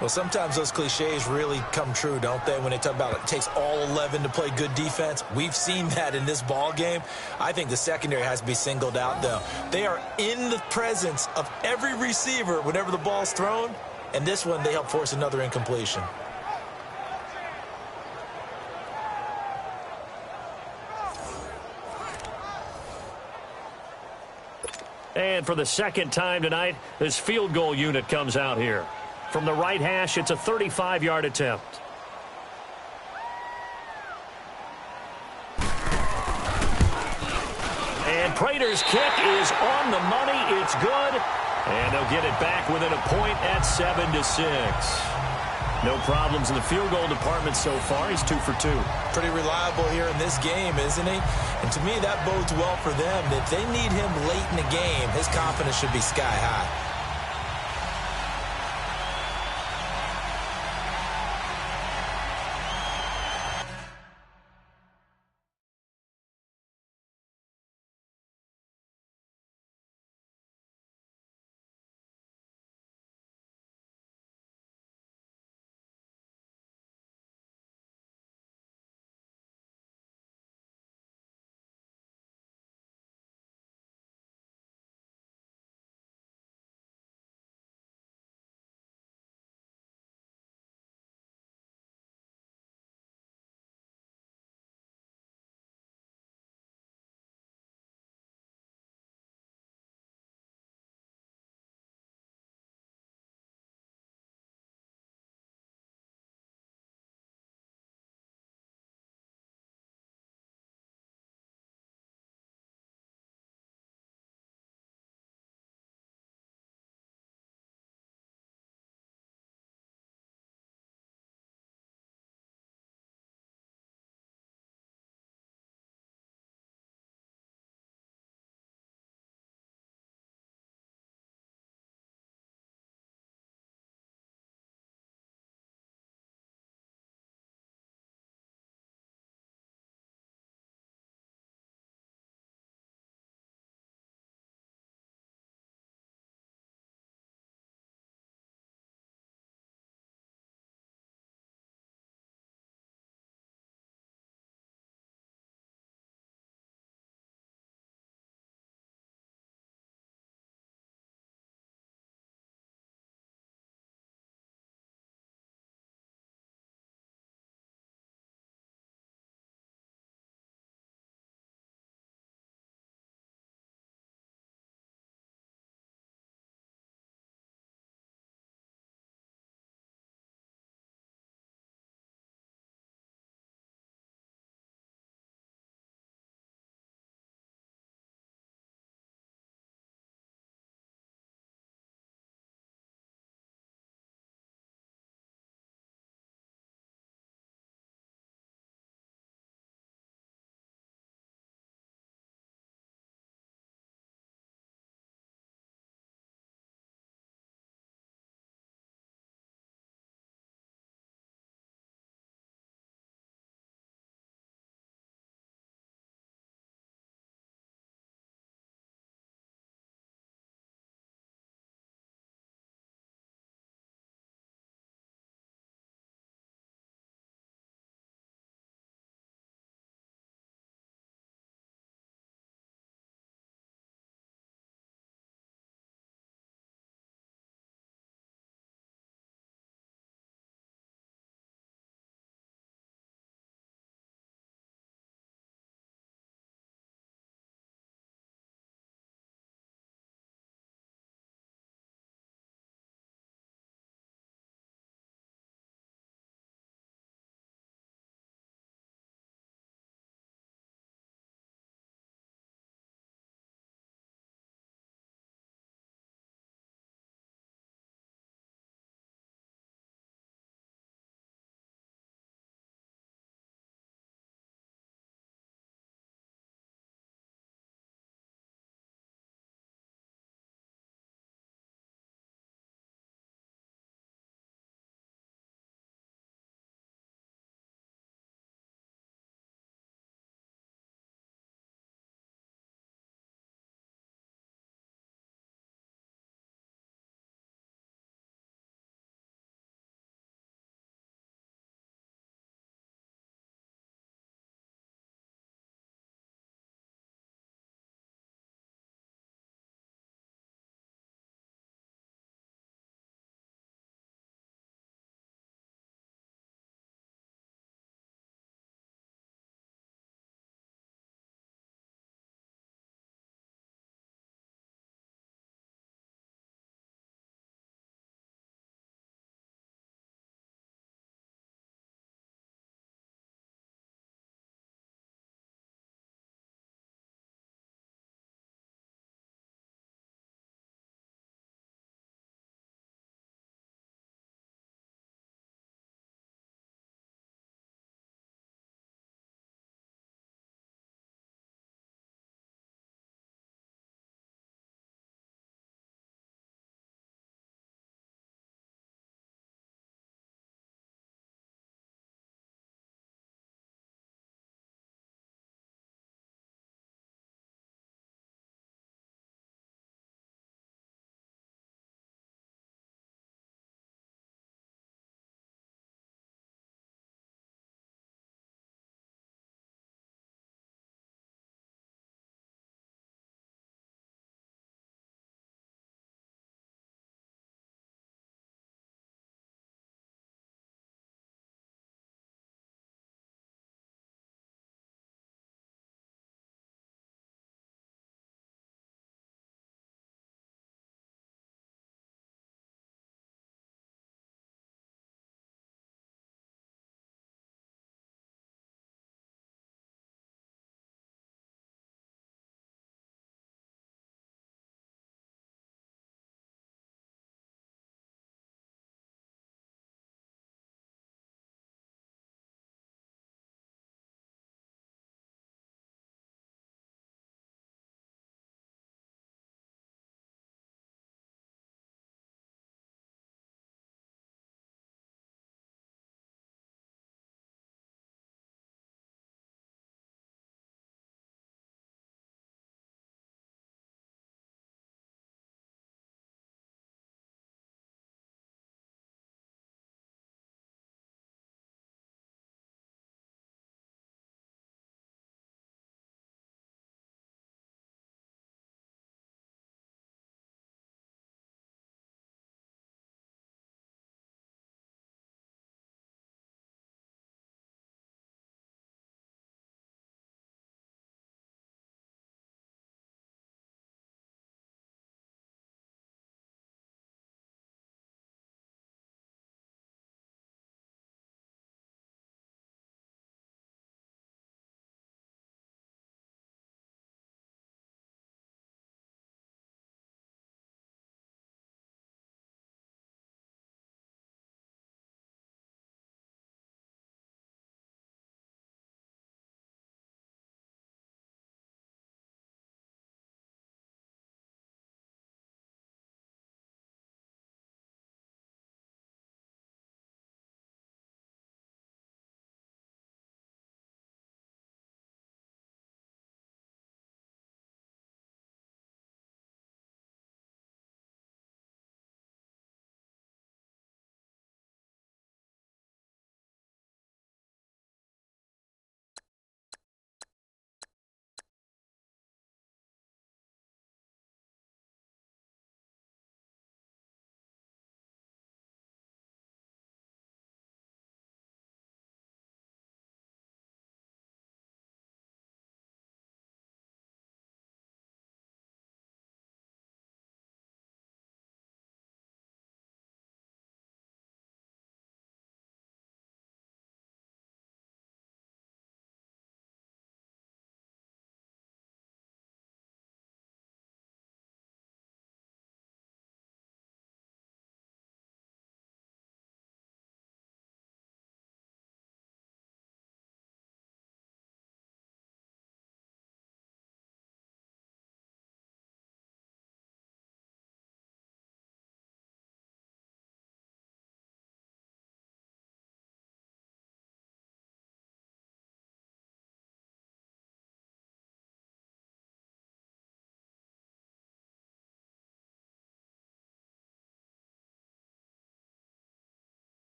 Well, sometimes those cliches really come true, don't they, when they talk about it takes all 11 to play good defense. We've seen that in this ball game. I think the secondary has to be singled out, though. They are in the presence of every receiver whenever the ball's thrown, and this one they help force another incompletion. And for the second time tonight, this field goal unit comes out here. From the right hash, it's a 35-yard attempt. And Prater's kick is on the money. It's good. And they'll get it back within a point at 7-6. No problems in the field goal department so far. He's 2 for 2. Pretty reliable here in this game, isn't he? And to me, that bodes well for them. If they need him late in the game, his confidence should be sky high.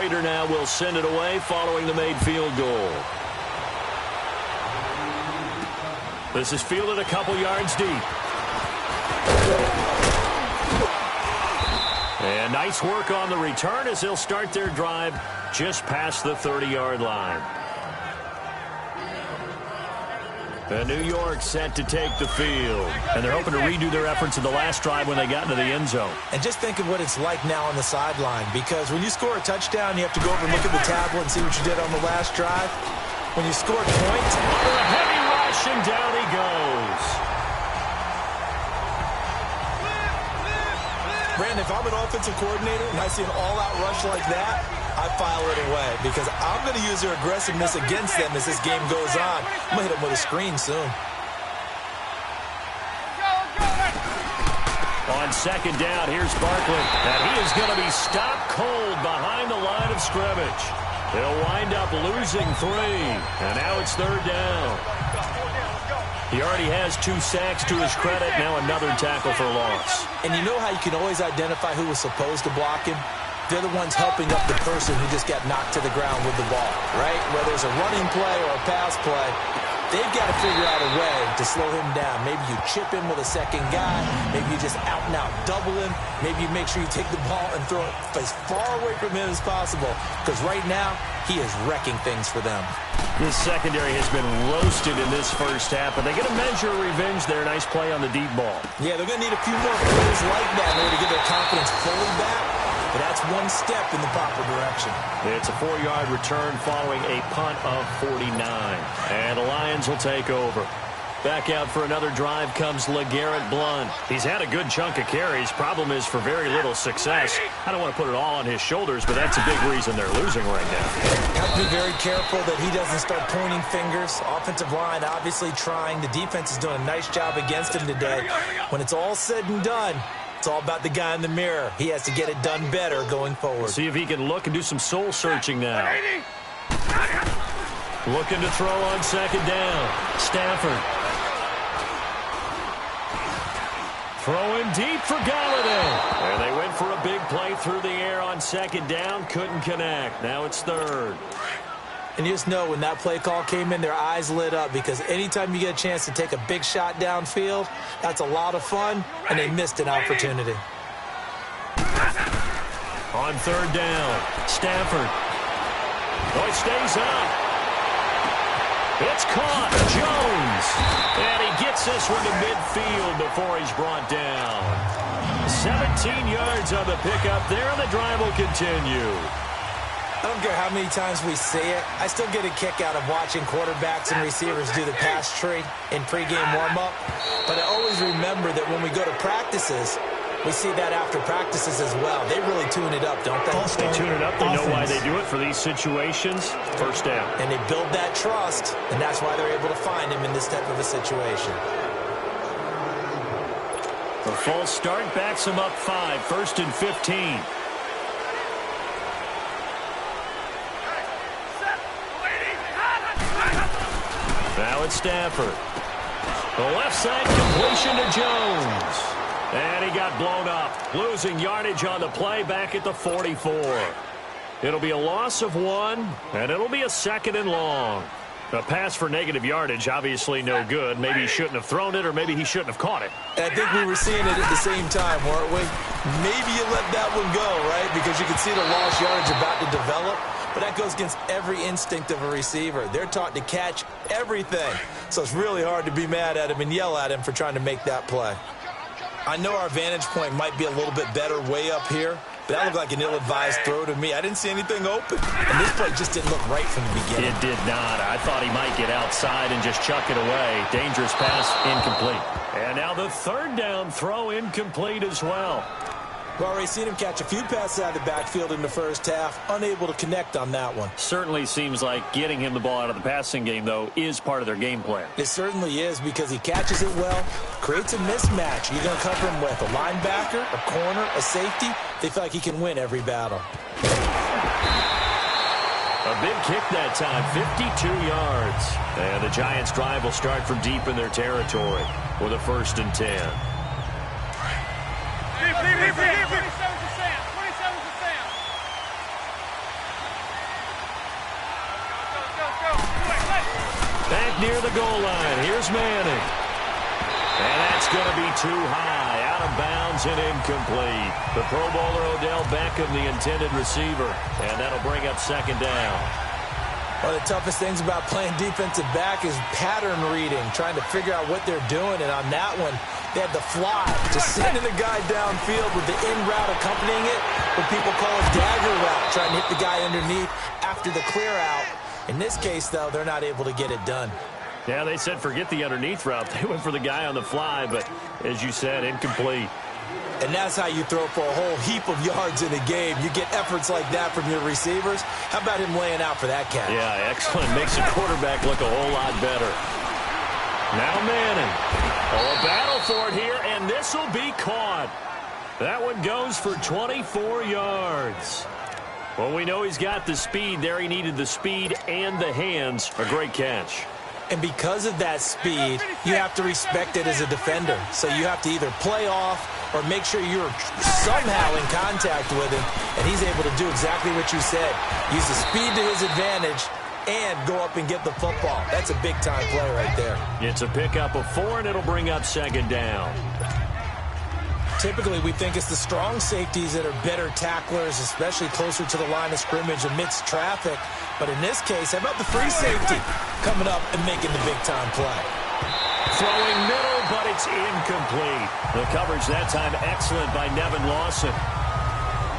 Prater now will send it away following the made field goal. This is fielded a couple yards deep. And nice work on the return as they'll start their drive just past the 30-yard line. And New York set to take the field. And they're hoping to redo their efforts in the last drive when they got into the end zone. And just think of what it's like now on the sideline, because when you score a touchdown, you have to go over and look at the tablet and see what you did on the last drive. When you score points, under a heavy rush, and down he goes. Brandon, if I'm an offensive coordinator and I see an all-out rush like that, I file it away because I'm going to use their aggressiveness against them as this game goes on. I'm going to hit them with a screen soon. On second down, here's Barkley. And he is going to be stopped cold behind the line of scrimmage. They'll wind up losing 3. And now it's third down. He already has 2 sacks to his credit. Now another tackle for loss. And you know how you can always identify who was supposed to block him? They're the ones helping up the person who just got knocked to the ground with the ball, right? Whether it's a running play or a pass play, they've got to figure out a way to slow him down. Maybe you chip him with a second guy. Maybe you just out-and-out double him. Maybe you make sure you take the ball and throw it as far away from him as possible. Because right now, he is wrecking things for them. This secondary has been roasted in this first half, but they get a measure of revenge there. Nice play on the deep ball. Yeah, they're going to need a few more plays like that in order to get their confidence fully back. But that's one step in the proper direction. It's a 4-yard return following a punt of 49. And the Lions will take over. Back out for another drive comes LeGarrette Blount. He's had a good chunk of carries. Problem is for very little success. I don't want to put it all on his shoulders, but that's a big reason they're losing right now. Have to be very careful that he doesn't start pointing fingers. Offensive line obviously trying. The defense is doing a nice job against him today. When it's all said and done, it's all about the guy in the mirror. He has to get it done better going forward. See if he can look and do some soul searching now. Looking to throw on second down. Stafford. Throwing deep for Galladay. And they went for a big play through the air on second down. Couldn't connect. Now it's third. And you just know when that play call came in, their eyes lit up because anytime you get a chance to take a big shot downfield, that's a lot of fun, and they missed an opportunity. On third down, Stafford. Oh, it stays up. It's caught. Jones. And he gets this one to midfield before he's brought down. 17 yards on the pickup there, and the drive will continue. I don't care how many times we see it. I still get a kick out of watching quarterbacks and receivers do the pass tree in pregame warm-up. But I always remember that when we go to practices, we see that after practices as well. They really tune it up, don't they? They tune it up. They know why they do it for these situations. First down. And they build that trust, and that's why they're able to find him in this type of a situation. A false start backs him up 5. First and 15. Now it's Stafford. The left side completion to Jones. And he got blown up. Losing yardage on the play back at the 44. It'll be a loss of 1, and it'll be a second and long. A pass for negative yardage, obviously no good. Maybe he shouldn't have thrown it, or maybe he shouldn't have caught it. And I think we were seeing it at the same time, weren't we? Maybe you let that one go, right? Because you can see the lost yardage about to develop. But that goes against every instinct of a receiver. They're taught to catch everything. So it's really hard to be mad at him and yell at him for trying to make that play. I know our vantage point might be a little bit better way up here, but that looked like an ill-advised throw to me. I didn't see anything open. And this play just didn't look right from the beginning. It did not. I thought he might get outside and just chuck it away. Dangerous pass, incomplete. And now the third down throw incomplete as well. We've already seen him catch a few passes out of the backfield in the first half, unable to connect on that one. Certainly seems like getting him the ball out of the passing game, though, is part of their game plan. It certainly is because he catches it well, creates a mismatch. You're going to cover him with a linebacker, a corner, a safety. They feel like he can win every battle. A big kick that time, 52 yards. And the Giants' drive will start from deep in their territory with a 1st and 10. near the goal line. Here's Manning. And that's going to be too high, out of bounds and incomplete. The Pro Bowler Odell Beckham, the intended receiver, and that'll bring up second down. One of the toughest things about playing defensive back is pattern reading, trying to figure out what they're doing. And on that one, they had the fly, just sending the guy downfield with the in route accompanying it, what people call a dagger route, trying to hit the guy underneath after the clear out. In this case, though, they're not able to get it done. Yeah, they said forget the underneath route. They went for the guy on the fly, but as you said, incomplete. And that's how you throw for a whole heap of yards in a game. You get efforts like that from your receivers. How about him laying out for that catch? Yeah, excellent. Makes the quarterback look a whole lot better. Now Manning. Oh, a battle for it here, and this will be caught. That one goes for 24 yards. Well, we know he's got the speed there. He needed the speed and the hands. A great catch. And because of that speed, you have to respect it as a defender. So you have to either play off or make sure you're somehow in contact with him. And he's able to do exactly what you said. Use the speed to his advantage and go up and get the football. That's a big-time play right there. It's a pickup of 4, and it'll bring up second down. Typically, we think it's the strong safeties that are better tacklers, especially closer to the line of scrimmage amidst traffic. But in this case, how about the free safety coming up and making the big-time play? Throwing middle, but it's incomplete. The coverage that time excellent by Nevin Lawson.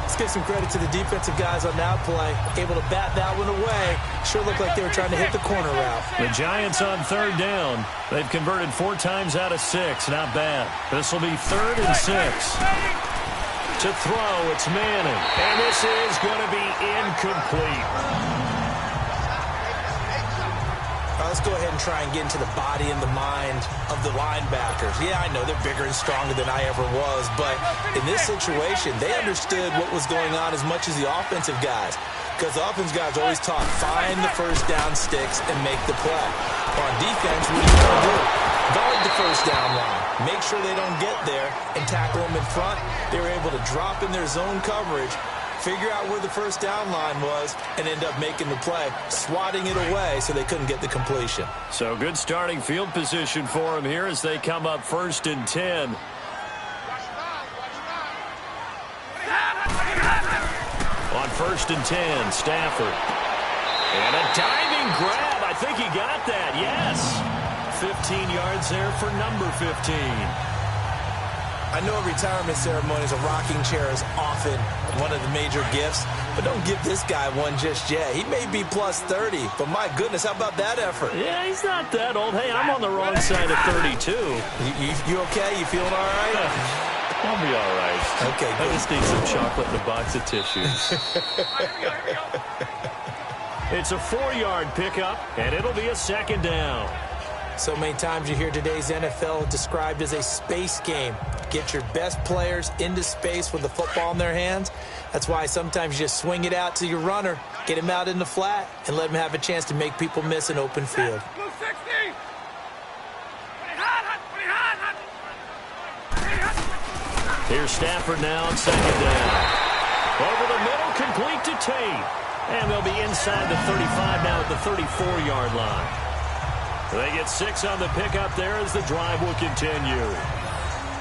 Let's give some credit to the defensive guys on that play. Able to bat that one away. Sure looked like they were trying to hit the corner route. The Giants on third down. They've converted 4 times out of 6. Not bad. This will be 3rd and 6. To throw, it's Manning. And this is going to be incomplete. Let's go ahead and try and get into the body and the mind of the linebackers. Yeah, I know they're bigger and stronger than I ever was, but in this situation, they understood what was going on as much as the offensive guys, because the offensive guys always taught, find the first down sticks and make the play. On defense, what do you want to do? Guard the first down line. Make sure they don't get there and tackle them in front. They were able to drop in their zone coverage, figure out where the first down line was, and end up making the play, swatting it away so they couldn't get the completion. So good starting field position for them here as they come up 1st and 10. On 1st and 10, Stafford. And a diving grab. I think he got that, yes. 15 yards there for number 15. I know at retirement ceremonies, a rocking chair is often one of the major gifts, but don't give this guy one just yet. He may be plus 30, but my goodness, how about that effort? Yeah, he's not that old. Hey, I'm on the wrong side of 32. You okay? You feeling all right? I'll be all right. Okay, I just need some chocolate and a box of tissues. It's a 4-yard pickup, and it'll be a second down. So many times you hear today's NFL described as a space game. Get your best players into space with the football in their hands. That's why sometimes you just swing it out to your runner, get him out in the flat, and let him have a chance to make people miss an open field. Blue 60. Here's Stafford now on second down. Over the middle, complete to Tate. And they'll be inside the 35 now at the 34-yard line. They get 6 on the pickup there as the drive will continue.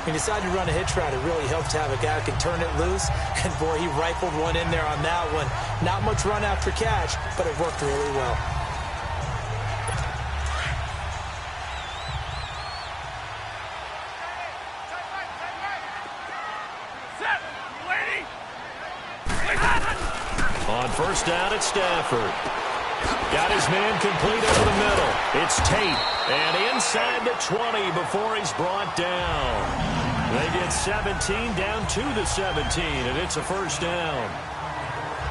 He decided to run a hitch route. It really helps to have a guy who can turn it loose. And, boy, he rifled one in there on that one. Not much run after catch, but it worked really well. Set. Waiting. On first down, it's Stafford. Got his man complete over the middle. It's Tate. And inside the 20 before he's brought down. They get 17 down to the 17, and it's a first down.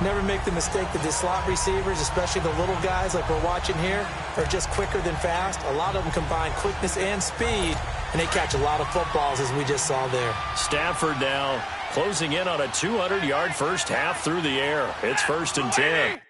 Never make the mistake that the slot receivers, especially the little guys like we're watching here, are just quicker than fast. A lot of them combine quickness and speed, and they catch a lot of footballs, as we just saw there. Stafford now closing in on a 200-yard first half through the air. It's 1st and 10.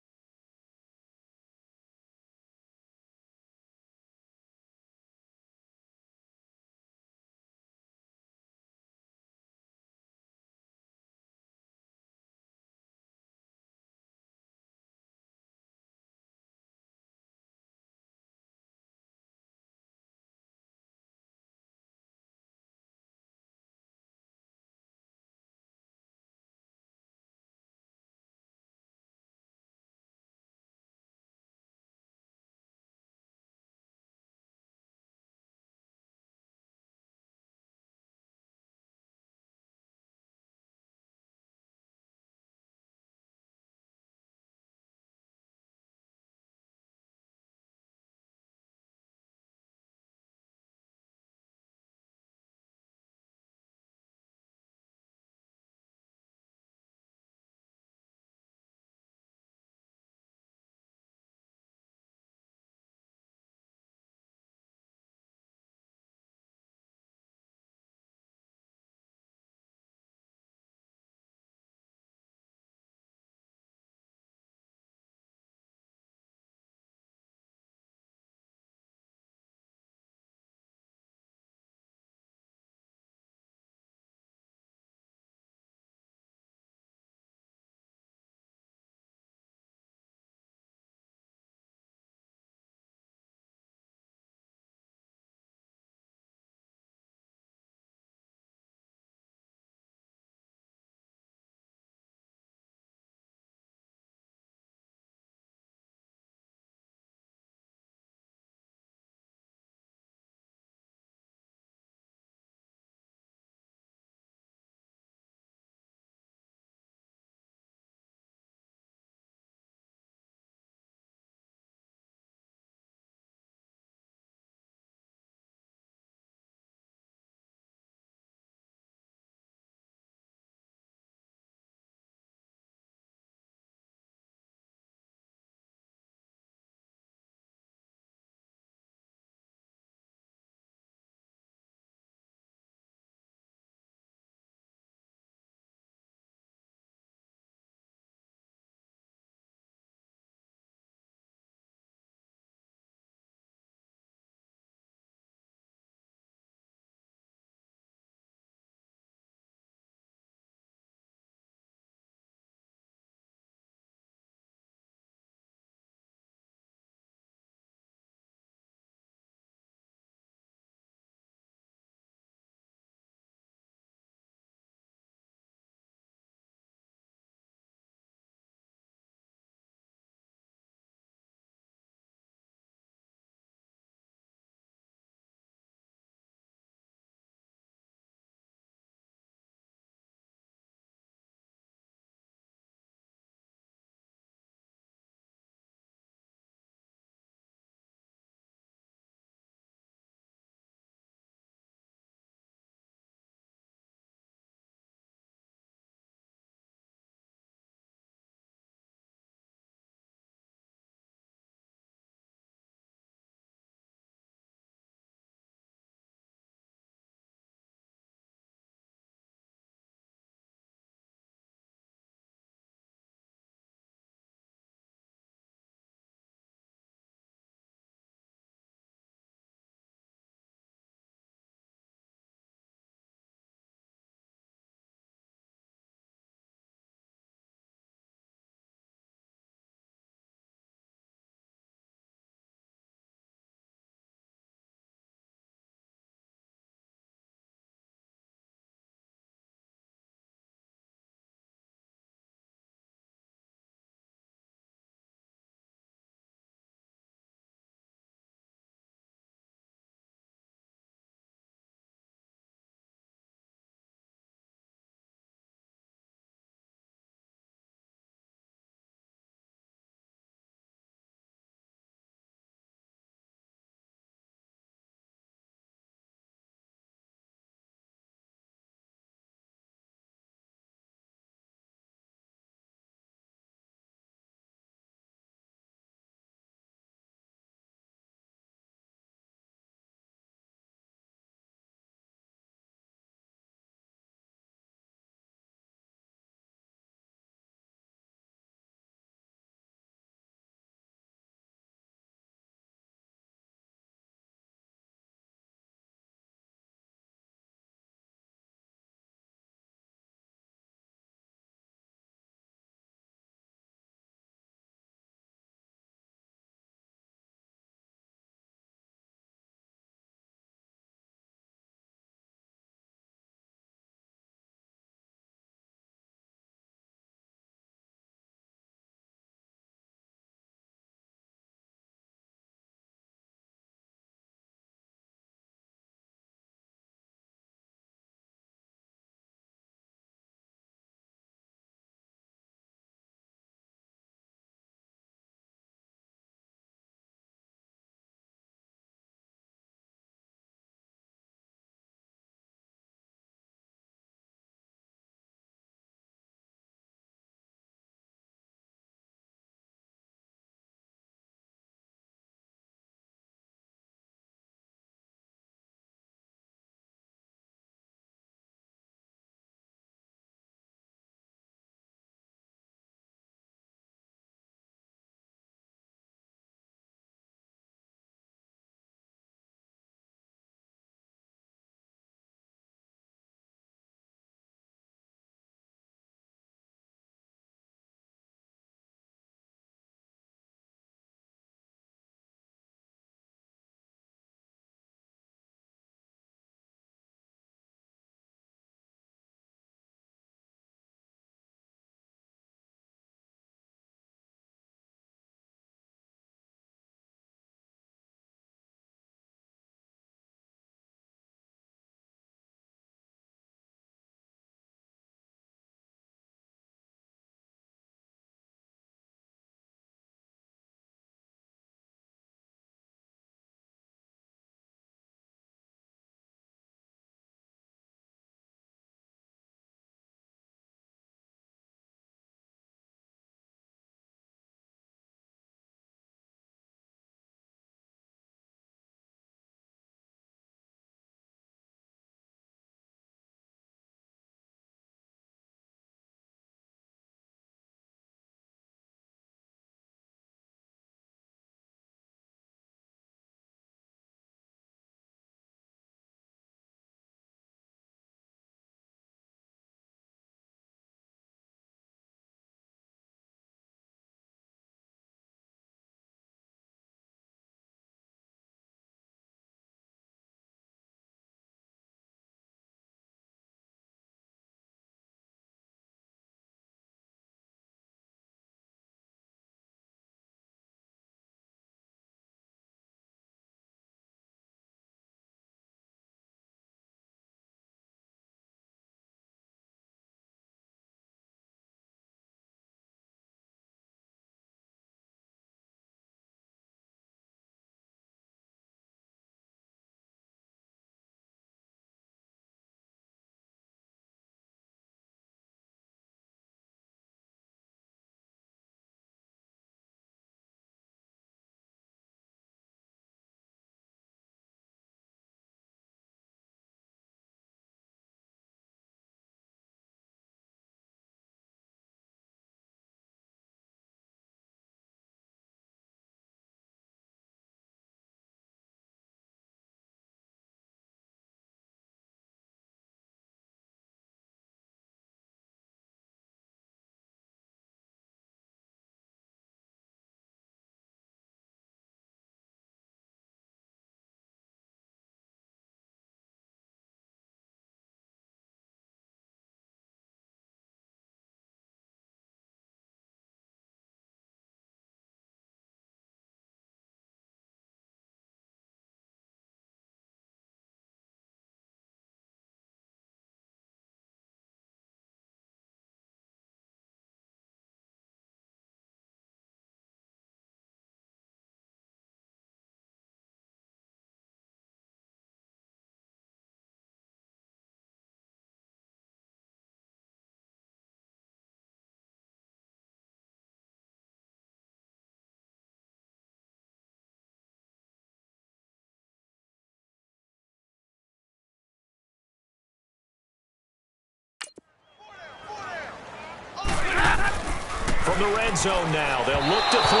From the red zone now, they'll look to throw.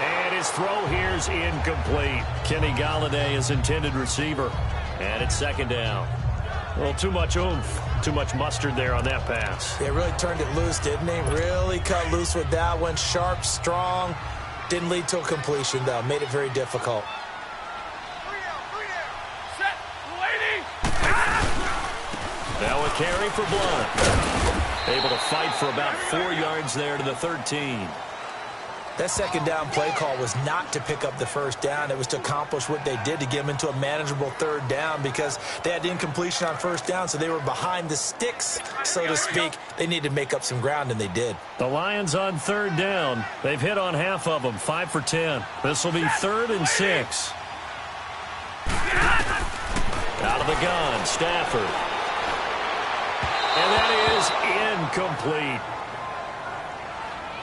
And his throw here's incomplete. Kenny Galladay is intended receiver. And it's second down. Well, too much oomph, too much mustard there on that pass. They really turned it loose, didn't they? Really cut loose with that one. Sharp, strong. Didn't lead to a completion, though. Made it very difficult. Set, waiting. Now a carry for Blunt. Able to fight for about 4 yards there to the 13. That second down play call was not to pick up the first down. It was to accomplish what they did, to get them into a manageable third down, because they had incompletion on first down, so they were behind the sticks, so to speak. They needed to make up some ground, and they did. The Lions on third down. They've hit on half of them, 5 for 10. This will be 3rd and 6. Out of the gun, Stafford. And that is incomplete.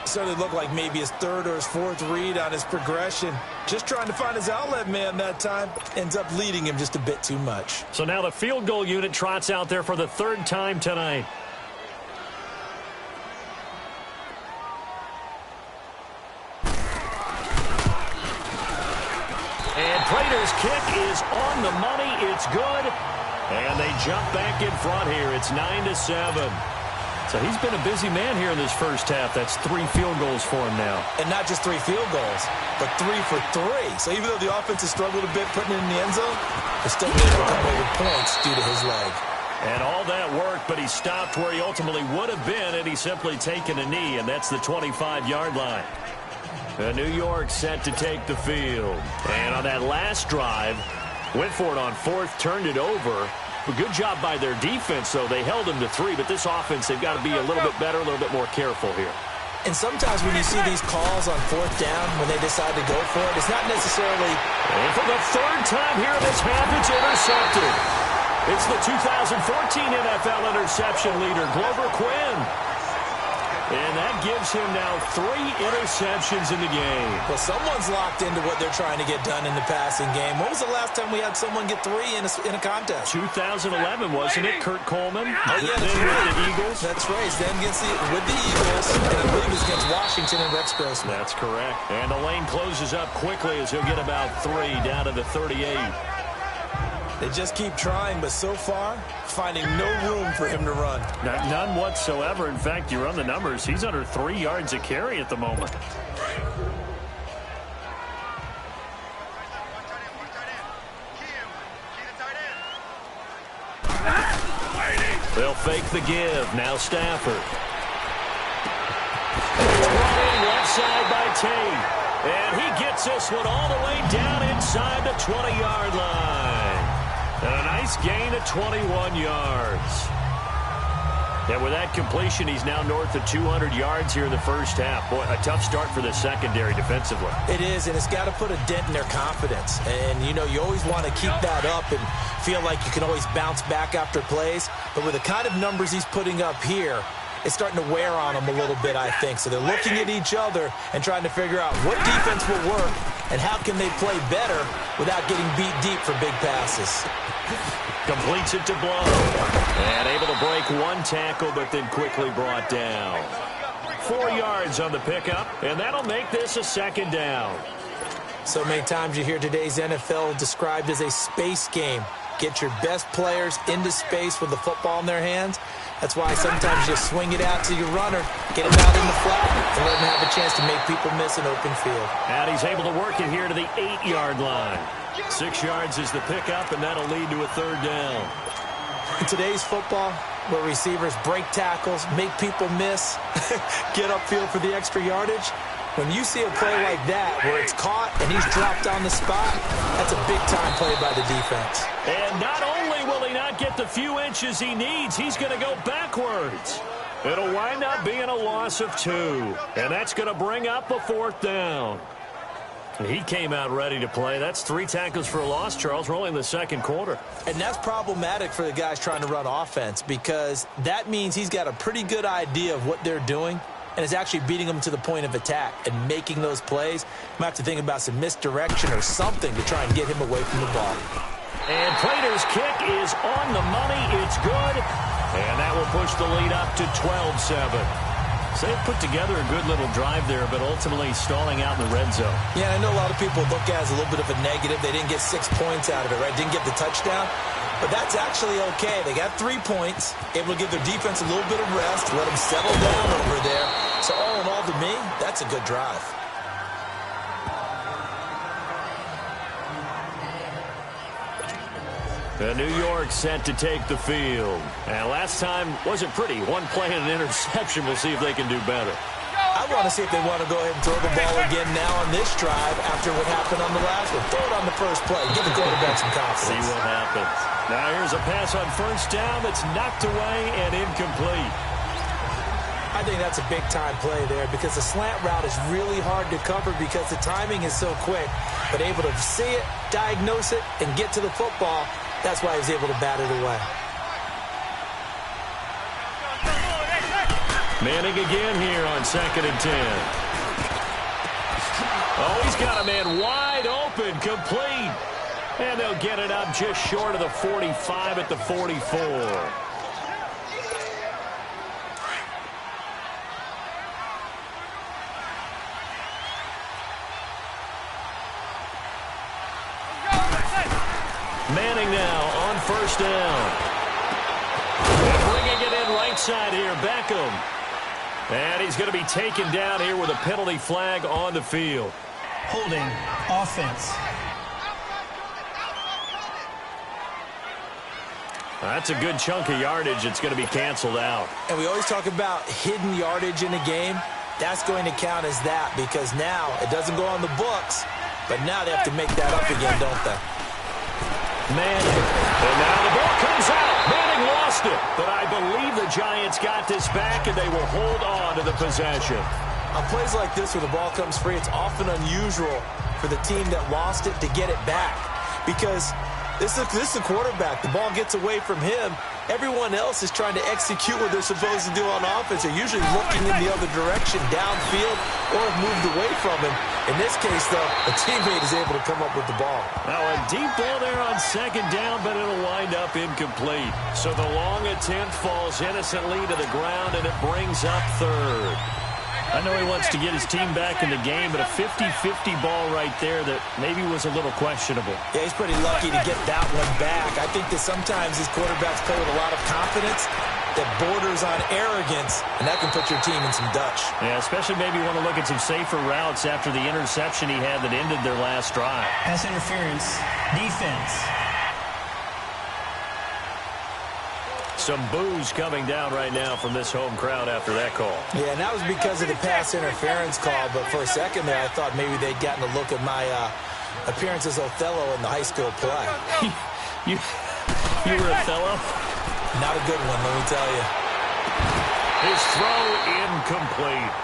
Started to look like maybe his 3rd or his 4th read on his progression. Just trying to find his outlet man that time. Ends up leading him just a bit too much. So now the field goal unit trots out there for the 3rd time tonight. And Prater's kick is on the money. It's good. And they jump back in front here. It's 9-7. So he's been a busy man here in this first half. That's 3 field goals for him now. And not just 3 field goals, but 3 for 3. So even though the offense has struggled a bit putting it in the end zone, they're still able to come away with points due to his leg. And all that work, but he stopped where he ultimately would have been, and he's simply taken a knee, and that's the 25-yard line. New York set to take the field. And on that last drive, went for it on 4th, turned it over. A good job by their defense, though. They held them to 3, but this offense, they've got to be a little bit better, a little bit more careful here. And sometimes when you see these calls on 4th down, when they decide to go for it, it's not necessarily... And for the 3rd time here in this half, it's intercepted. It's the 2014 NFL interception leader, Glover Quinn. And that gives him now 3 interceptions in the game. Well, someone's locked into what they're trying to get done in the passing game. When was the last time we had someone get 3 in a contest? 2011, wasn't it? Kurt Coleman. Oh, yeah, then with the Eagles. That's right. Then with the Eagles, and I believe it was against Washington and Rex Grossman. That's correct. And the lane closes up quickly as he'll get about 3 down to the 38. They just keep trying, but so far, finding no room for him to run. None whatsoever. In fact, you run the numbers. He's under 3 yards a carry at the moment. They'll fake the give. Now Stafford. Running left side by Tate. And he gets this one all the way down inside the 20-yard line. And a nice gain of 21 yards. And with that completion, he's now north of 200 yards here in the first half. Boy, a tough start for the secondary defensively. It is, and it's got to put a dent in their confidence. And, you know, you always want to keep that up and feel like you can always bounce back after plays. But with the kind of numbers he's putting up here, it's starting to wear on them a little bit, I think. So they're looking at each other and trying to figure out what defense will work and how can they play better without getting beat deep for big passes. Completes it to Blunt. And able to break 1 tackle, but then quickly brought down. 4 yards on the pickup, and that'll make this a 2nd down. So many times you hear today's NFL described as a space game. Get your best players into space with the football in their hands. That's why sometimes you swing it out to your runner, get him out in the flat, and let him have a chance to make people miss an open field. And he's able to work it here to the 8-yard line. 6 yards is the pickup, and that'll lead to a 3rd down. In today's football, where receivers break tackles, make people miss, get upfield for the extra yardage, when you see a play like that where it's caught and he's dropped on the spot, that's a big-time play by the defense. And not only will he not get the few inches he needs, he's going to go backwards. It'll wind up being a loss of 2, and that's going to bring up a 4th down. He came out ready to play. That's 3 tackles for a loss, Charles. We're only in the 2nd quarter. And that's problematic for the guys trying to run offense because that means he's got a pretty good idea of what they're doing and is actually beating them to the point of attack and making those plays. Might have to think about some misdirection or something to try and get him away from the ball. And Prater's kick is on the money. It's good. And that will push the lead up to 12-7. So they've put together a good little drive there, but ultimately stalling out in the red zone. Yeah, I know a lot of people look at it as a little bit of a negative. They didn't get 6 points out of it, right? Didn't get the touchdown. But that's actually okay. They got 3 points, able to give their defense a little bit of rest, let them settle down over there. So all in all, to me, that's a good drive. New York set to take the field. And last time wasn't pretty. One play and an interception. We'll see if they can do better. I want to see if they want to go ahead and throw the ball again now on this drive after what happened on the last one. Throw it on the first play. Give the quarterback some confidence. See what happens. Now here's a pass on first down that's knocked away and incomplete. I think that's a big-time play there because the slant route is really hard to cover because the timing is so quick. But able to see it, diagnose it, and get to the football, that's why he was able to bat it away. Manning again here on 2nd and 10. Oh, he's got a man wide open, complete. And they'll get it up just short of the 45 at the 44. Manning now on first down. And bringing it in right side here, Beckham. And he's going to be taken down here with a penalty flag on the field. Holding offense. That's a good chunk of yardage. It's going to be canceled out. And we always talk about hidden yardage in a game. That's going to count as that because now it doesn't go on the books, but now they have to make that up again, don't they? Manning. And now the ball comes out. Manning lost it. But I believe the Giants got this back, and they will hold on to the possession. On plays like this where the ball comes free, it's often unusual for the team that lost it to get it back. Because this is the quarterback. The ball gets away from him. Everyone else is trying to execute what they're supposed to do on offense. They're usually looking in the other direction, downfield, or have moved away from him. In this case, though, a teammate is able to come up with the ball. Now a deep ball there on 2nd down, but it'll wind up incomplete. So the long attempt falls innocently to the ground, and it brings up 3rd. I know he wants to get his team back in the game, but a 50-50 ball right there that maybe was a little questionable. Yeah, he's pretty lucky to get that one back. I think that sometimes these quarterbacks play with a lot of confidence that borders on arrogance, and that can put your team in some Dutch. Yeah, especially maybe want to look at some safer routes after the interception he had that ended their last drive. Pass interference. Defense. Some boos coming down right now from this home crowd after that call. Yeah, and that was because of the pass interference call, but for a second there, I thought maybe they'd gotten a look at my appearance as Othello in the high school play. you were Othello? Not a good one, let me tell you. His throw incomplete.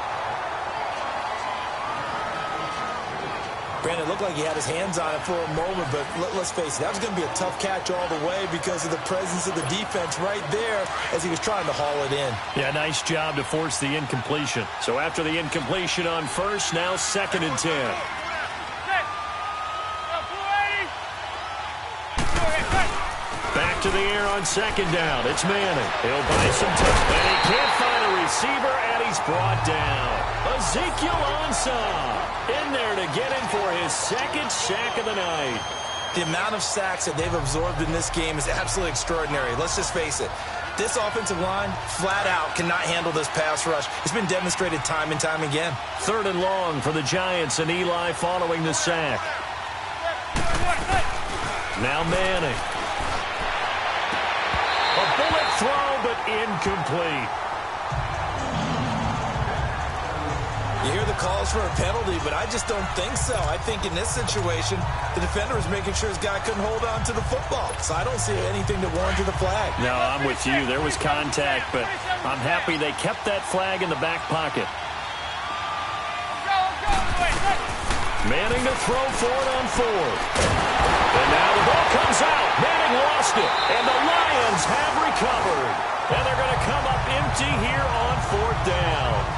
Brandon, it looked like he had his hands on it for a moment, but let's face it, that was going to be a tough catch all the way because of the presence of the defense right there as he was trying to haul it in. Yeah, nice job to force the incompletion. So after the incompletion on first, now 2nd and 10. Back to the air on 2nd down. It's Manning. He'll buy some time. And he can't find a receiver, and he's brought down. Ezekiel Ansah in there to get him for his 2nd sack of the night. The amount of sacks that they've absorbed in this game is absolutely extraordinary. Let's just face it. This offensive line, flat out, cannot handle this pass rush. It's been demonstrated time and time again. 3rd and long for the Giants, and Eli following the sack. Now Manning. A bullet throw, but incomplete. You hear the calls for a penalty, but I just don't think so. I think in this situation, the defender was making sure his guy couldn't hold on to the football. So I don't see anything to warrant the flag. No, I'm with you. There was contact, but I'm happy they kept that flag in the back pocket. Manning to throw for it on 4th. And now the ball comes out. Manning lost it, and the Lions have recovered. And they're going to come up empty here on 4th down.